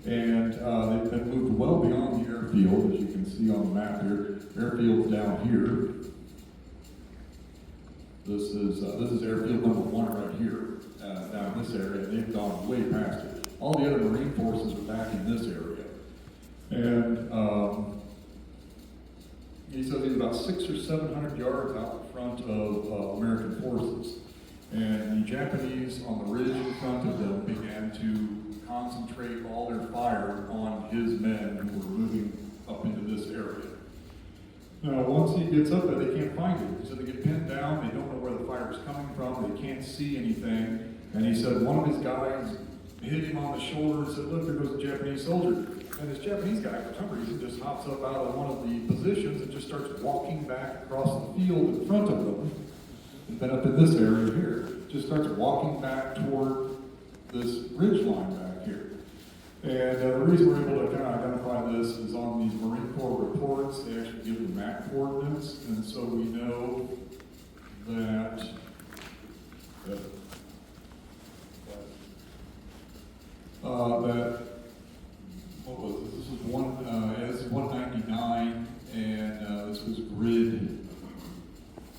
And they've been moved well beyond the airfield, as you can see on the map here. Airfield's down here. This is airfield number 1 right here, down in this area. They've gone way past it. All the other Marine forces are back in this area. And he says he's about 600 or 700 yards out in front of American forces. And the Japanese on the ridge in front of them began to concentrate all their fire on his men who were moving up into this area. Now, once he gets up there, they can't find him. So they get pinned down, they don't know where the fire is coming from, they can't see anything. And he said one of his guys hit him on the shoulder and said, look, there goes a Japanese soldier. And this Japanese guy, for some reason, just hops up out of one of the positions and just starts walking back across the field in front of them. He's been up in this area here. Just starts walking back toward this ridge line back here. And the reason we're able to kind of identify this is on these Marine Corps reports. They actually give the map coordinates. And so we know that what was this? This is 199, and this was grid.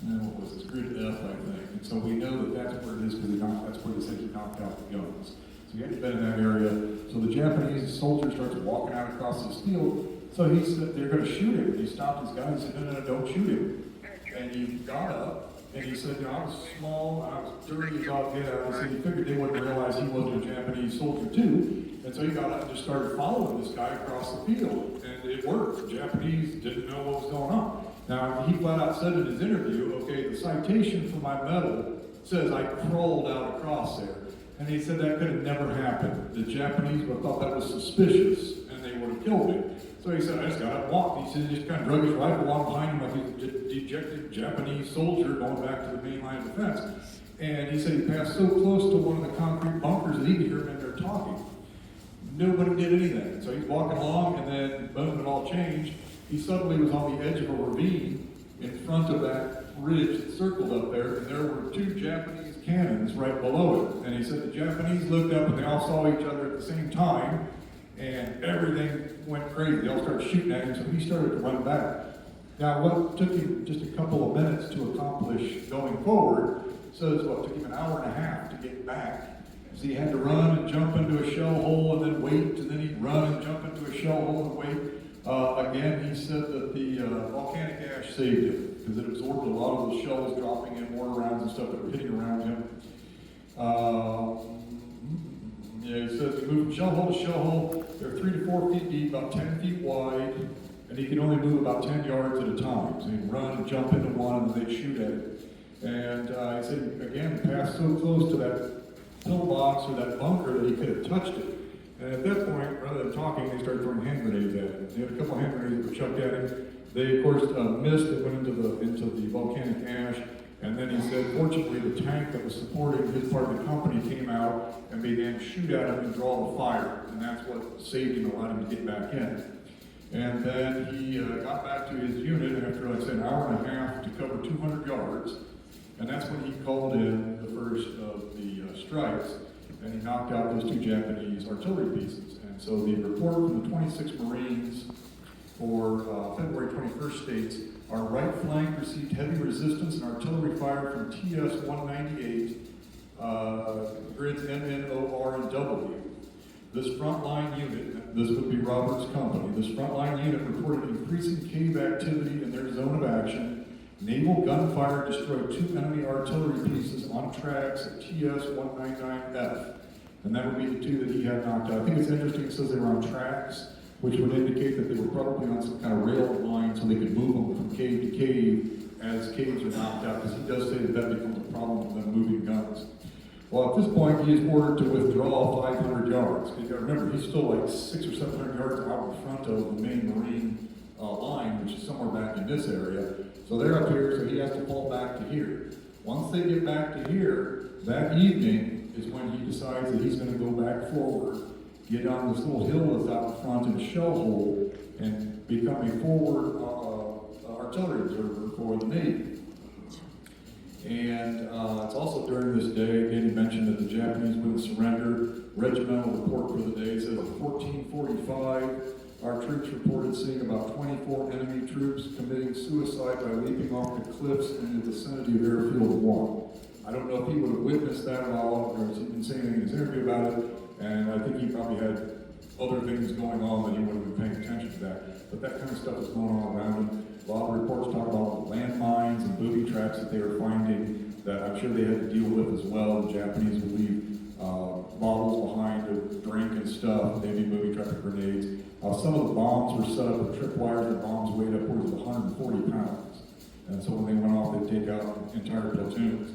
What was this? Grid F, I think. And so we know that that's where it is because that's where they said he knocked out the guns. So he had been in that area. So the Japanese soldier starts walking out across this field. So he said they're going to shoot him. He stopped his gun and said, no, don't shoot him. And he got up. And he said, I was small, I was dirty as all get out. He said he figured they wouldn't realize he wasn't a Japanese soldier too. And so he got up and just started following this guy across the field. And it worked. The Japanese didn't know what was going on. Now, he flat out said in his interview, okay, the citation for my medal says I crawled out across there. And he said that could have never happened. The Japanese would have thought that was suspicious, and they would have killed me. So he said, I just got up and walked. He said he just kind of drug his rifle along behind him like a dejected Japanese soldier going back to the main line of defense. And he said he passed so close to one of the concrete bunkers that he could hear him in there talking. Nobody did anything. So he's walking along, and then boom, it all changed. he suddenly was on the edge of a ravine in front of that ridge that circled up there, and there were 2 Japanese cannons right below it. And he said the Japanese looked up and they all saw each other at the same time, and everything went crazy. They all started shooting at him, so he started to run back. Now, what took him just a couple of minutes to accomplish going forward, says what took him an hour and a half to get back. So he had to run and jump into a shell hole and then wait, and then he'd run and jump into a shell hole and wait. Again, he said that the volcanic ash saved him because it absorbed a lot of the shells dropping in, mortar rounds and stuff that were hitting around him. He says he moved from shell hole to shell hole. They're 3 to 4 feet deep, about 10 feet wide, and he could only move about 10 yards at a time. So he'd run and jump into one, and then they'd shoot at it. And he said, again, he passed so close to that pillbox or that bunker that he could have touched it. And at that point, rather than talking, they started throwing hand grenades at him. They had a couple of hand grenades that were chucked at him. They, of course, missed. It went into the volcanic ash. And then he said, fortunately, the tank that was supporting his part of the company came out and began to shoot at him and draw the fire. And that's what saved him, allowed him to get back in. And then he got back to his unit after, like I said, an hour and a half to cover 200 yards. And that's when he called in the first of the strikes. And he knocked out those 2 Japanese artillery pieces. And so the report from the 26 Marines for February 21st states, our right flank received heavy resistance and artillery fire from TS-198, grids MNOR and W. This frontline unit, this would be Robert's company, this frontline unit reported increasing cave activity in their zone of action. Naval gunfire destroyed 2 enemy artillery pieces on tracks at TS-199F. And that would be the 2 that he had knocked out. I think it's interesting, it says they were on tracks, which would indicate that they were probably on some kind of rail line so they could move them from cave to cave as caves are knocked out, because he does say that that becomes a problem for them moving guns. Well, at this point, he is ordered to withdraw 500 yards. You gotta remember, he's still like 600 or 700 yards out in front of the main Marine line, which is somewhere back in this area. So they're up here, so he has to fall back to here. Once they get back to here, that evening is when he decides that he's going to go back forward, get down this little hill that's out in front in a shell hole, and become a forward artillery observer for the Navy. And it's also during this day, again, he mentioned that the Japanese wouldn't surrender. Regimental report for the day says at 14:45, our troops reported seeing about 24 enemy troops committing suicide by leaping off the cliffs in the vicinity of Airfield 1. I don't know if he would have witnessed that at all, or he didn't say anything in his interview about it, and I think he probably had other things going on that he wouldn't have been paying attention to that. But that kind of stuff is going on around him. A lot of reports talk about landmines and booby traps that they were finding that I'm sure they had to deal with as well. The Japanese would leave bottles behind to drink and stuff, maybe booby trap and grenades. Some of the bombs were set up with tripwires, and bombs weighed upwards of 140 pounds. And so when they went off, they'd take out entire platoons.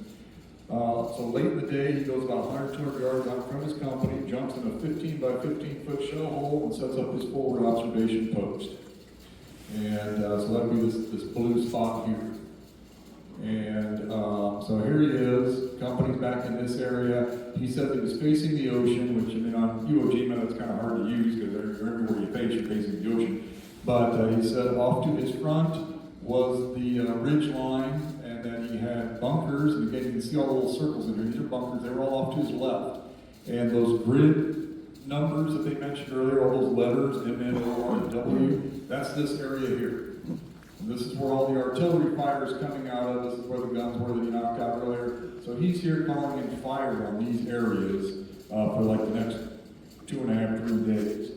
So late in the day, he goes about 100, 200 yards out from his company, jumps in a 15 by 15 foot shell hole, and sets up his forward observation post. And so that would be this blue spot here. And so here he is, company's back in this area. He said that he was facing the ocean, which, I mean, on Iwo Jima, that's kind of hard to use because everywhere you face, you're facing the ocean. But he said off to his front was the ridge line, and then he had bunkers, and again, you can see all the little circles in here. These are bunkers, they were all off to his left. And those grid numbers that they mentioned earlier, all those letters, MNOR and W, that's this area here. And this is where all the artillery fire is coming out of. This is where the guns were that he knocked out earlier. So he's here calling in fire on these areas for like the next 2.5, 3 days.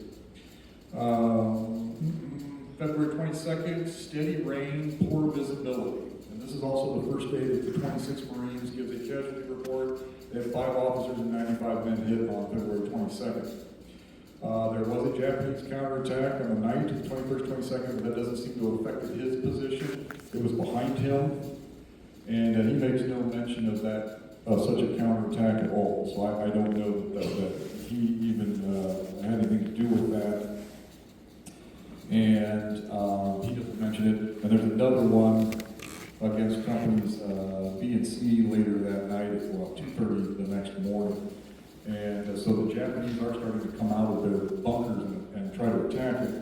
February 22nd, steady rain, poor visibility. And this is also the first day that the 26 Marines gives a casualty report. They had 5 officers and 95 men hit on February 22nd. There was a Japanese counterattack on the night of the 21st, 22nd, but that doesn't seem to have affected his position. It was behind him, and he makes no mention of that, such a counterattack at all. So I don't know that he even had anything to do with that. And he doesn't mention it. And there's another one against companies B and C later that night at 2:30 the next morning. And so the Japanese are starting to come out of their bunkers and try to attack it.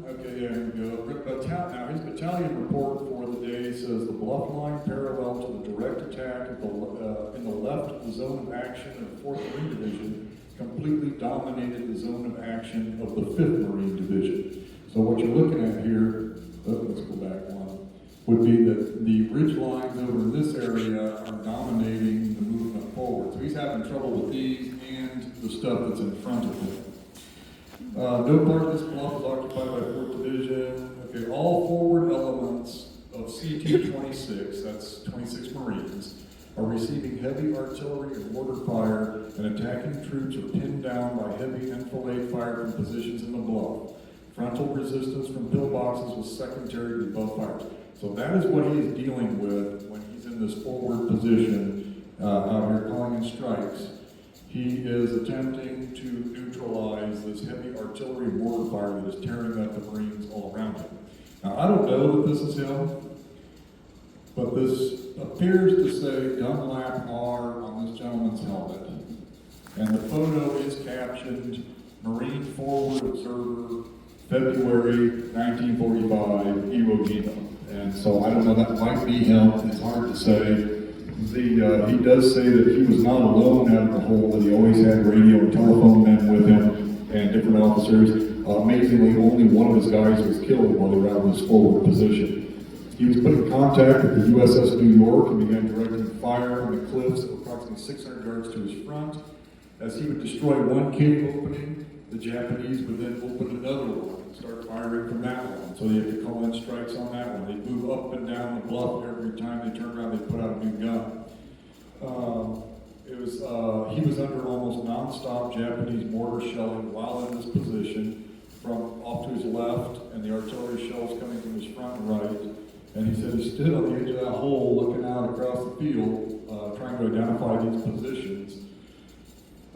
Okay, yeah, here we go. Now, his battalion report for the day says the bluff line parallel to the direct attack in the left of the zone of action of the 4th Marine Division completely dominated the zone of action of the 5th Marine Division. So what you're looking at here, let's go back one, would be that the ridge lines over in this area are dominating the movement forward. So he's having trouble with these and the stuff that's in front of him. No part of this bluff is occupied by 4th Division. Okay, all forward elements of CT-26, that's 26 Marines, are receiving heavy artillery and mortar fire, and attacking troops are pinned down by heavy enfilade fire from positions in the bluff. Frontal resistance from pillboxes was secondary to the above fires. So that is what he is dealing with when he's in this forward position out here calling in strikes. He is attempting to neutralize this heavy artillery and mortar fire that is tearing up the Marines all around him. Now, I don't know that this is him, but this appears to say Dunlap R on this gentleman's helmet. And the photo is captioned, Marine Forward Observer, February 1945, Iwo Jima. And so I don't know, that might be him, it's hard to say. He does say that he was not alone out in the hole, that he always had radio and telephone men with him and different officers. Amazingly, only one of his guys was killed while they were out in this forward position. He was put in contact with the USS New York and began directing fire on the cliffs approximately 600 yards to his front. As he would destroy one cave opening, the Japanese would then open another one and start firing from that one. So they had to call in strikes on that one. They'd move up and down the bluff every time they turned around, they'd put out a new gun. He was under almost non-stop Japanese mortar shelling while in this position, from off to his left, and the artillery shells coming from his front and right. And he said he stood on the edge of that hole looking out across the field, trying to identify these positions.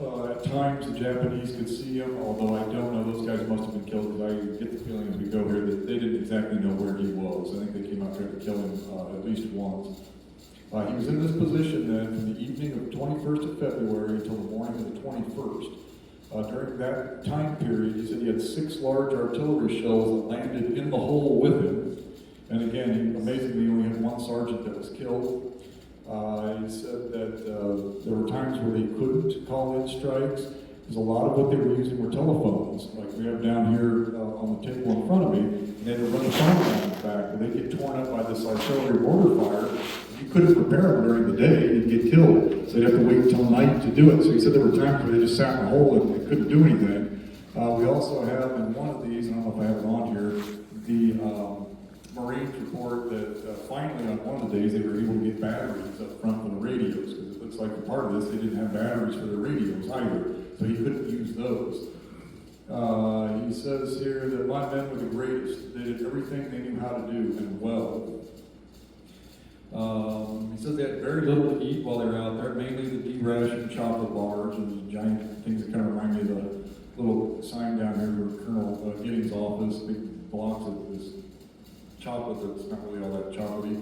At times the Japanese could see him, although I don't know, those guys must have been killed, because I get the feeling as we go here that they didn't exactly know where he was. I think they came out trying to kill him at least once. He was in this position then from the evening of 21st of February until the morning of the 21st. During that time period, he said he had 6 large artillery shells that landed in the hole with him. And again, he amazingly only had 1 sergeant that was killed. He said that there were times where they couldn't call in strikes, because a lot of what they were using were telephones, like we have down here on the table in front of me, and they had to run the phone down the back, and they'd get torn up by this artillery mortar fire. You couldn't prepare them during the day, you'd get killed, so they'd have to wait until night to do it. So he said there were times where they just sat in a hole and they couldn't do anything. We also have in one of these, I don't know if I have it on here, the Marines report that finally on one of the days they were able to get batteries up front for the radios, because it looks like a part of this, they didn't have batteries for their radios either, so he couldn't use those. He says here that my men were the greatest. They did everything they knew how to do, and well. He says they had very little to eat while they were out there, mainly the D-ration chocolate bars and these giant things that kind of remind me of the little sign down here where Colonel Giddings' office, big blocks of this chocolate that's not really all that chocolatey.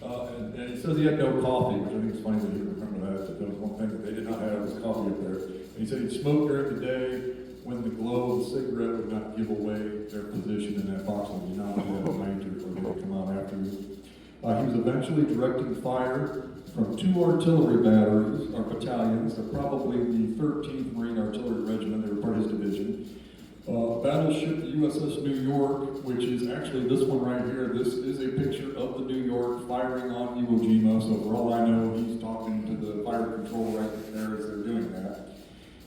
And he says he had no coffee, which I think is funny that he would remember that, but that was one thing that they did not have was coffee up there. And he said he'd smoke during the day when the glow of the cigarette would not give away their position in that box and not have a night or they would come out after you. He was eventually directing fire from 2 artillery batteries, or battalions, probably the 13th Marine Artillery Regiment, they were part of his division. Battleship, the USS New York, which is actually this one right here. This is a picture of the New York firing on Iwo Jima, so for all I know, he's talking to the fire control right there as they're doing that.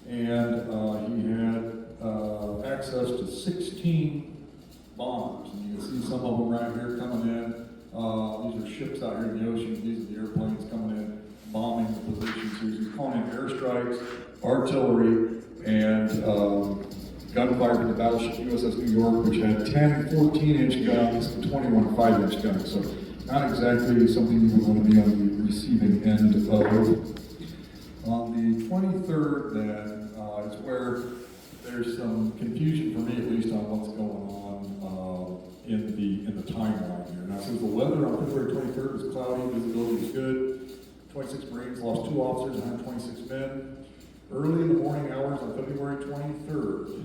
And he had access to 16 bombers, and you can see some of them right here coming in. These are ships out here in the ocean. These are the airplanes coming in, bombing the positions. So he's calling in airstrikes, artillery, and gunfire from the battleship USS New York, which had 10 14-inch guns and 21 5-inch guns. So not exactly something you would want to be on the receiving end of. On the 23rd, then, is where there's some confusion for me, at least, on what's going on in the timeline here. Now, since the weather on February 23rd was cloudy, visibility was good. 26 Marines lost 2 officers, 126 men. Early in the morning hours on February 23rd,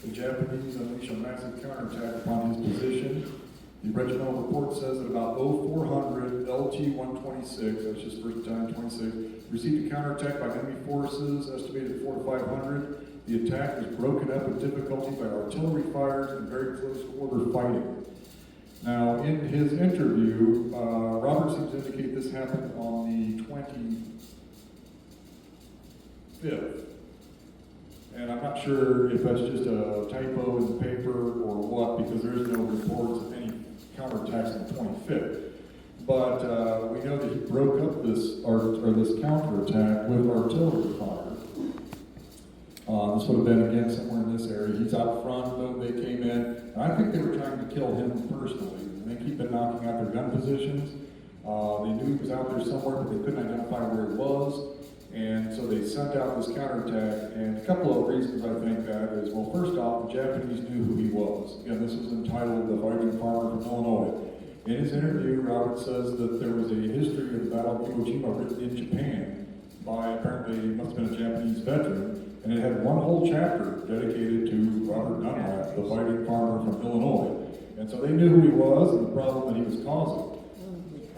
The Japanese unleash a massive counterattack upon his position. The regimental report says that about 0400 LT-126, that's just first battalion 26, received a counterattack by enemy forces, estimated 400 to 500. The attack was broken up with difficulty by artillery fires and very close quarter fighting. Now, in his interview, Robert seems to indicate this happened on the 25th. And I'm not sure if that's just a typo in the paper or what, because there is no reports of any counterattacks on the 25th. But we know that he broke up this counterattack with artillery fire. This would have been again somewhere in this area. He's out front, though they came in. And I think they were trying to kill him personally. And they keep on knocking out their gun positions. They knew he was out there somewhere, but they couldn't identify where he was. And so they sent out this counterattack. And a couple of reasons I think that is, well, first off, the Japanese knew who he was. Again, this was entitled The Fighting Farmer from Illinois. In his interview, Robert says that there was a history of the Battle of Iwo Jima written in Japan by apparently, must have been a Japanese veteran. And it had one whole chapter dedicated to Robert Dunlap, the fighting farmer from Illinois. And so they knew who he was and the problem that he was causing.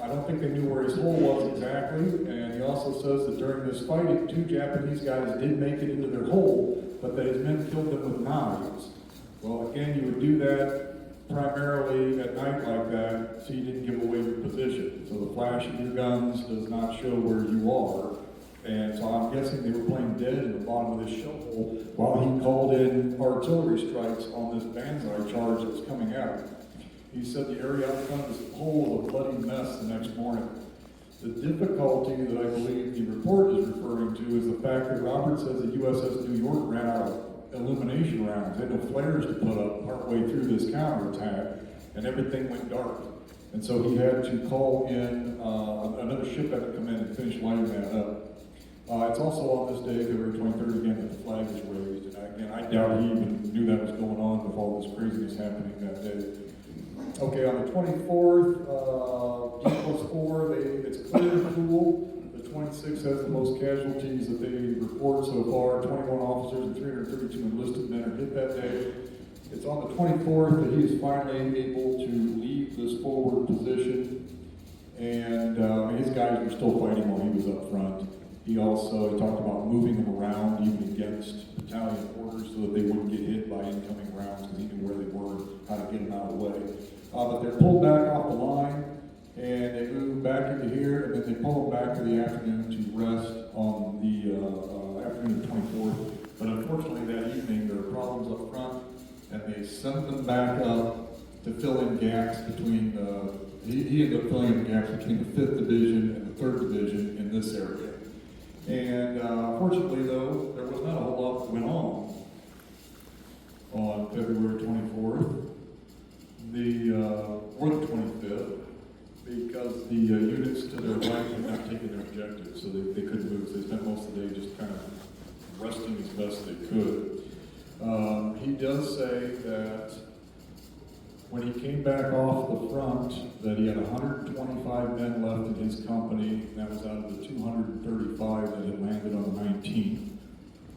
I don't think they knew where his hole was exactly. And he also says that during this fighting, 2 Japanese guys did make it into their hole, but that his men killed them with knives. Well, again, you would do that primarily at night like that, so you didn't give away your position. So the flash of your guns does not show where you are. And so I'm guessing they were playing dead in the bottom of this shell hole while he called in artillery strikes on this banzai charge that was coming out. He said the area out front of this hole was a bloody mess the next morning. The difficulty that I believe the report is referring to is the fact that Robert says the USS New York ran out of illumination rounds. They had no flares to put up partway through this counterattack, and everything went dark. And so he had to call in, another ship had to come in and finish lighting that up. It's also on this day, February 23rd, again, that the flag is raised. And again, I doubt he even knew that was going on with all this craziness happening that day. Okay, on the 24th, D+4, it's clear and cool. The 26th has the most casualties that they report so far. 21 officers and 332 enlisted men are hit that day. It's on the 24th that he is finally able to leave this forward position. And his guys were still fighting while he was up front. He also talked about moving them around even against battalion orders so that they wouldn't get hit by incoming rounds because he knew where they were, how to get them out of the way. But they're pulled back off the line and they move back into here and then they pull them back to the afternoon to rest on the afternoon of the 24th. But unfortunately that evening there are problems up front and they sent them back up to fill in gaps between he ended up filling in gaps between the 5th Division and the 3rd Division in this area. And fortunately, though, there was not a whole lot that went on February 24th, or the 25th, because the units to their right had not taken their objectives, so they couldn't move. So they spent most of the day just kind of resting as best they could. He does say that when he came back off the front, that he had 125 men left in his company, and that was out of the 235 that had landed on the 19th.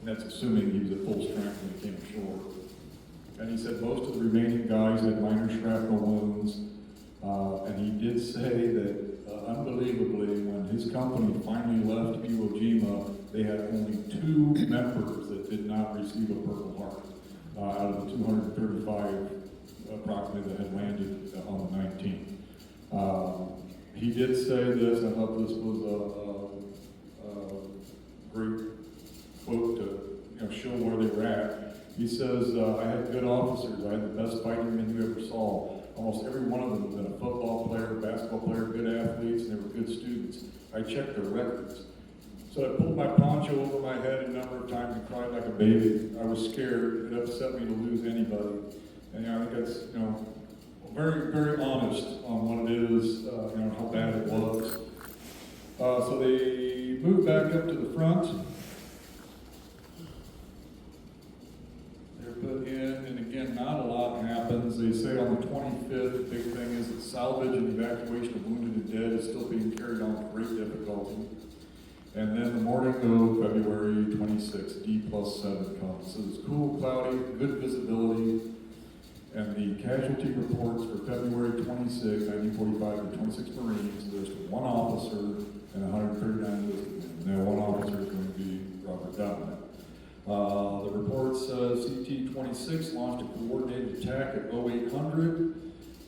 And that's assuming he was at full strength when he came ashore. And he said most of the remaining guys had minor shrapnel wounds, and he did say that, unbelievably, when his company finally left Iwo Jima, they had only 2 members that did not receive a Purple Heart out of the 235 approximately that had landed on the 19th. He did say this, I thought this was a great quote to show where they were at. He says, I had good officers, I had the best fighting men you ever saw. Almost every one of them had been a football player, basketball player, good athletes, and they were good students. I checked their records. So I pulled my poncho over my head a number of times and cried like a baby. I was scared. It upset me to lose anybody. And I think that's, very, very honest on what it is, how bad it was. So they moved back up to the front. They're put in, and again, not a lot happens. They say on the 25th, the big thing is that salvage and evacuation of wounded and dead is still being carried on with great difficulty. And then the morning of February 26th, D+7 comes. It says cool, cloudy, good visibility, and the casualty reports for February 26, 1945, the 26 Marines, there's one officer and 139 enlisted men. Now, one officer is going to be Robert Dunlap. The report says CT-26 launched a coordinated attack at 0800.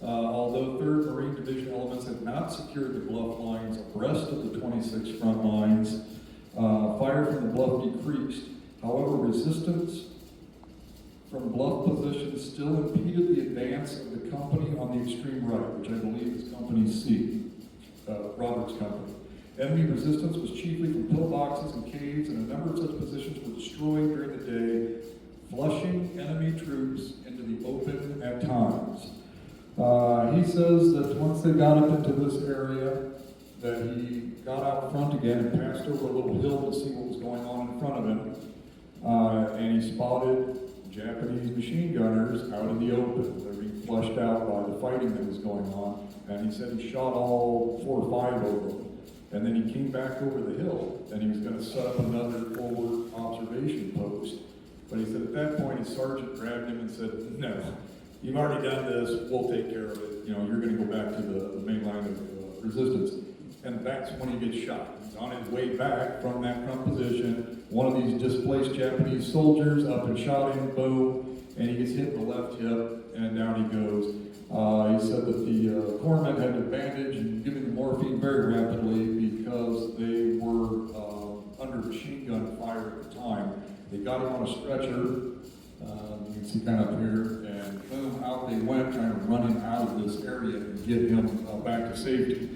Although 3rd Marine Division elements had not secured the bluff lines abreast of the 26 front lines, fire from the bluff decreased. However, resistance from bluff positions still impeded the advance of the company on the extreme right, which I believe is Company C, Robert's company. Enemy resistance was chiefly from pillboxes and caves, and a number of such positions were destroyed during the day, flushing enemy troops into the open at times. He says that once they got up into this area, that he got out front again and passed over a little hill to see what was going on in front of him, and he spotted Japanese machine gunners out in the open. They were being flushed out by the fighting that was going on, and he said he shot all 4 or 5 of them. And then he came back over the hill, and he was going to set up another forward observation post. But he said at that point, his sergeant grabbed him and said, "No, you've already done this, we'll take care of it. You know, you're going to go back to the main line of resistance." And that's when he gets shot. He's on his way back from that front position. One of these displaced Japanese soldiers up and shot him, boom, and he gets hit in the left hip, and down he goes. He said that the corpsmen had to bandage and give him morphine very rapidly because they were under machine gun fire at the time. They got him on a stretcher, you can see kind of up here, and boom, out they went, trying to run him out of this area and get him back to safety.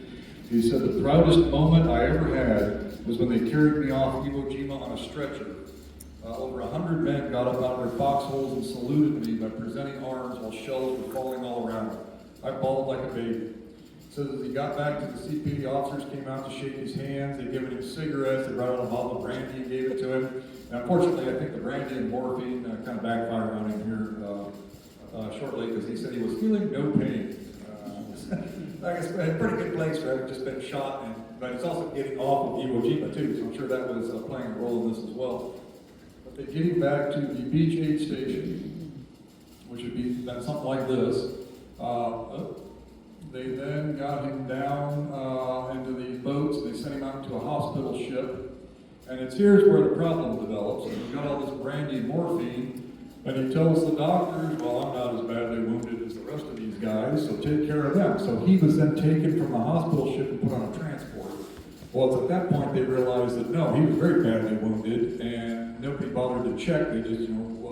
He said, "The proudest moment I ever had was when they carried me off Iwo Jima on a stretcher. Over 100 men got up out of their foxholes and saluted me by presenting arms while shells were falling all around. I bawled like a baby." Says as he got back to the CP, the officers came out to shake his hands. They gave him cigarettes. They brought out a bottle of brandy and gave it to him. And unfortunately, I think the brandy and morphine kind of backfired on him here shortly, because he said he was feeling no pain. I guess a pretty good place for having just been shot, but he's also getting off of Iwo Jima too, so I'm sure that was playing a role in this as well. But they get him back to the beach aid station, which would be something like this. They then got him down into the boats. They sent him out to a hospital ship. And here's where the problem develops. He's got all this brandy and morphine, and he tells the doctors, "Well, I'm not as badly wounded as the rest of these guys, so take care of them." So he was then taken from the hospital ship and put on a transport. Well, it's at that point they realized that no, he was very badly wounded, and nobody bothered to check. They just,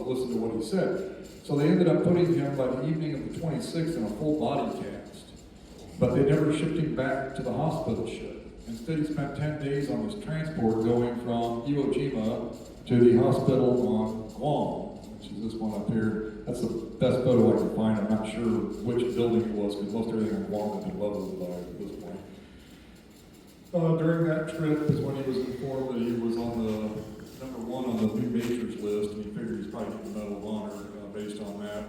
listened to what he said. So they ended up putting him by the evening of the 26th in a full body cast. But they never shipped him back to the hospital ship. Instead, he spent 10 days on this transport going from Iwo Jima to the hospital on Guam, which is this one up here. That's the best photo I can find. I'm not sure which building it was, because most everything on Guam had been leveled by this point. During that trip is when he was informed that he was on the number 1 on the new majors list, and he figured he's probably getting the Medal of Honor based on that.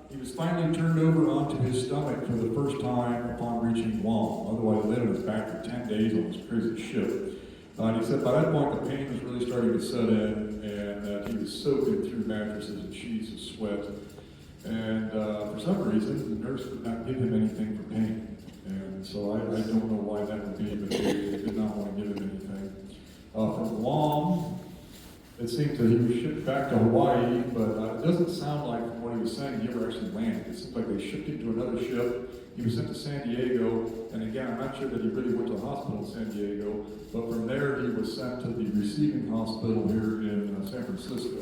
He was finally turned over onto his stomach for the first time upon reaching Guam. Otherwise, he laid on his back for 10 days on this crazy ship. And he said by that point the pain was really starting to set in, and that he was soaking through mattresses and sheets of sweat. And for some reason, the nurse would not give him anything for pain. And so I don't know why that would be, but they did not want to give him anything. From Guam, it seemed that he was shipped back to Hawaii, but it doesn't sound like from what he was saying he ever actually landed. It seems like they shipped him to another ship. He was sent to San Diego, and again, I'm not sure that he really went to a hospital in San Diego, but from there he was sent to the receiving hospital here in San Francisco.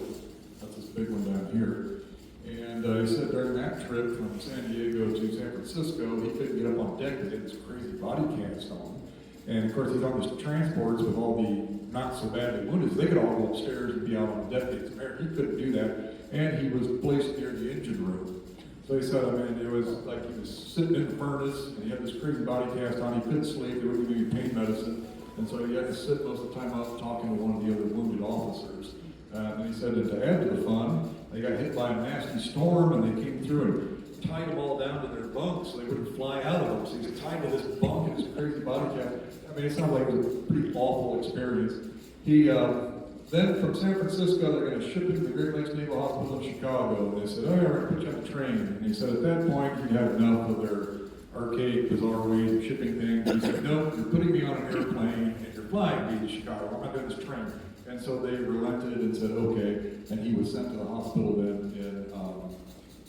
That's this big one down here. And he said during that trip from San Diego to San Francisco, he couldn't get up on deck to get this crazy body cast on. And of course, he's on these transports with all the not so badly wounded. They could all go upstairs and be out on the deck. He couldn't do that, and he was placed near the engine room. So he said, it was like he was sitting in the furnace, and he had this crazy body cast on. He couldn't sleep. They wouldn't give him pain medicine, and so he had to sit most of the time up talking to one of the other wounded officers. And he said that to add to the fun, they got hit by a nasty storm, and they came through and tied them all down to their bunks so they would fly out of him. So he's tied to this bunk in this crazy body cap. I mean, it sounds like it was a pretty awful experience. He then from San Francisco, they're going to ship him to the Great Lakes Naval Hospital in Chicago. And they said, oh yeah, we're going to put you on the train. And he said at that point, he'd had enough of their archaic, bizarre ways of shipping things. He said, no, you're putting me on an airplane and you're flying me to Chicago. I'm not doing this train. And so they relented and said, okay. And he was sent to the hospital then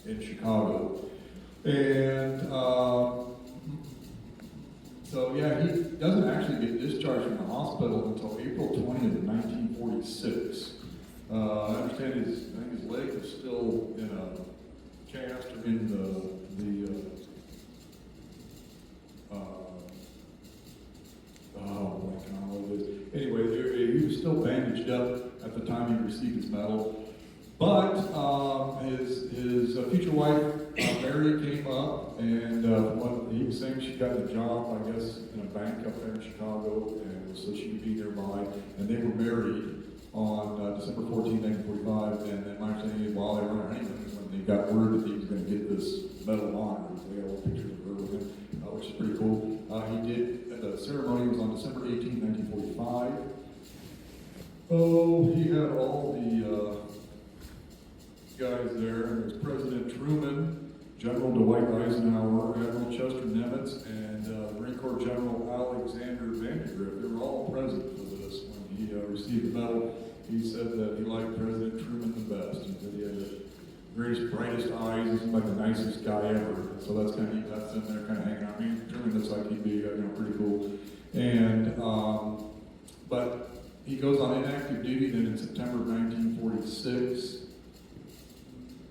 in Chicago. And so yeah, he doesn't actually get discharged from the hospital until April 20th of 1946. I understand I think his leg was still in a cast or in the anyway, he was still bandaged up at the time he received his medal. But his future wife, Mary, came up, and what he was saying, she got a job, I guess, in a bank up there in Chicago, and so she could be nearby. And they were married on December 14, 1945, and then my saying, while they were on their honeymoon, when they got word that he was going to get this Medal of Honor, so they got all pictures of her with him, which is pretty cool. The ceremony was on December 18, 1945. Oh, he had all the guys there. There was President Truman, General Dwight Eisenhower, Admiral Chester Nimitz, and Marine Corps General Alexander Vandergrift. They were all present for this when he received the medal. He said that he liked President Truman the best. He said he had the greatest, brightest eyes. He seemed like the nicest guy ever. So that's kind of neat. That's in there, kind of hanging out. I mean, Truman looks like he'd be pretty cool. And but he goes on inactive duty then in September of 1946.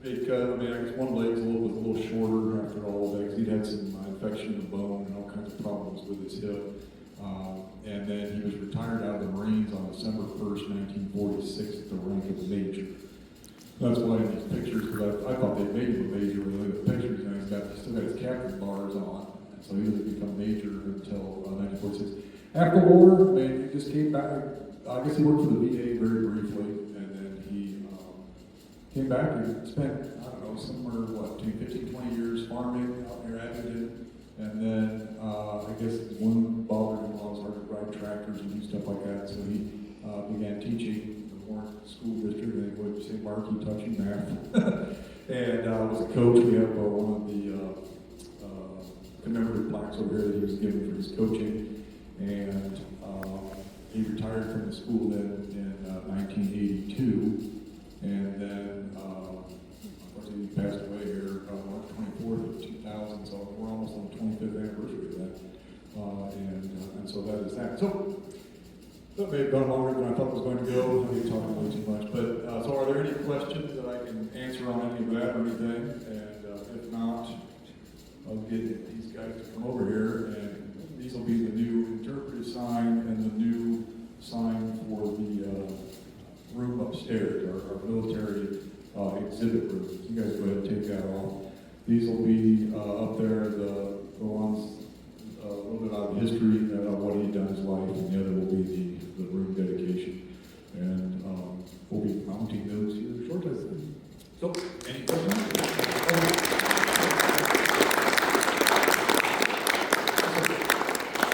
Because, I mean, I guess one leg's was a little shorter after all of that, because he'd had some infection in the bone and all kinds of problems with his hip. And then he was retired out of the Marines on December 1st, 1946 at the rank of major. That's why in these pictures, because I thought they made him a major when they look at the pictures, and he's still got his captain bars on. And so he didn't become major until 1946. After the war, he just came back. I guess he worked for the VA very briefly, and then he came back and spent, I don't know, somewhere, between 15, 20 years farming out near Abingdon. And then I guess one bothered him while he was hard to ride tractors and do stuff like that. So he began teaching the Warren School District, and they would say Marky touching math. And was a coach. We have one of the commemorative plaques over here that he was given for his coaching. And he retired from the school then in 1982. And then, unfortunately, he passed away here on March 24th of 2000, so we're almost on the 25th anniversary of that. And so that is that. So, that may have gone longer than I thought it was going to go. I may be talking way too much. But, so are there any questions that I can answer on any of that or anything? And if not, I'll get these guys to come over here, and these will be the new interpretive sign and the new sign for the room upstairs, our military exhibit room. You guys go ahead and take that off. These will be up there, the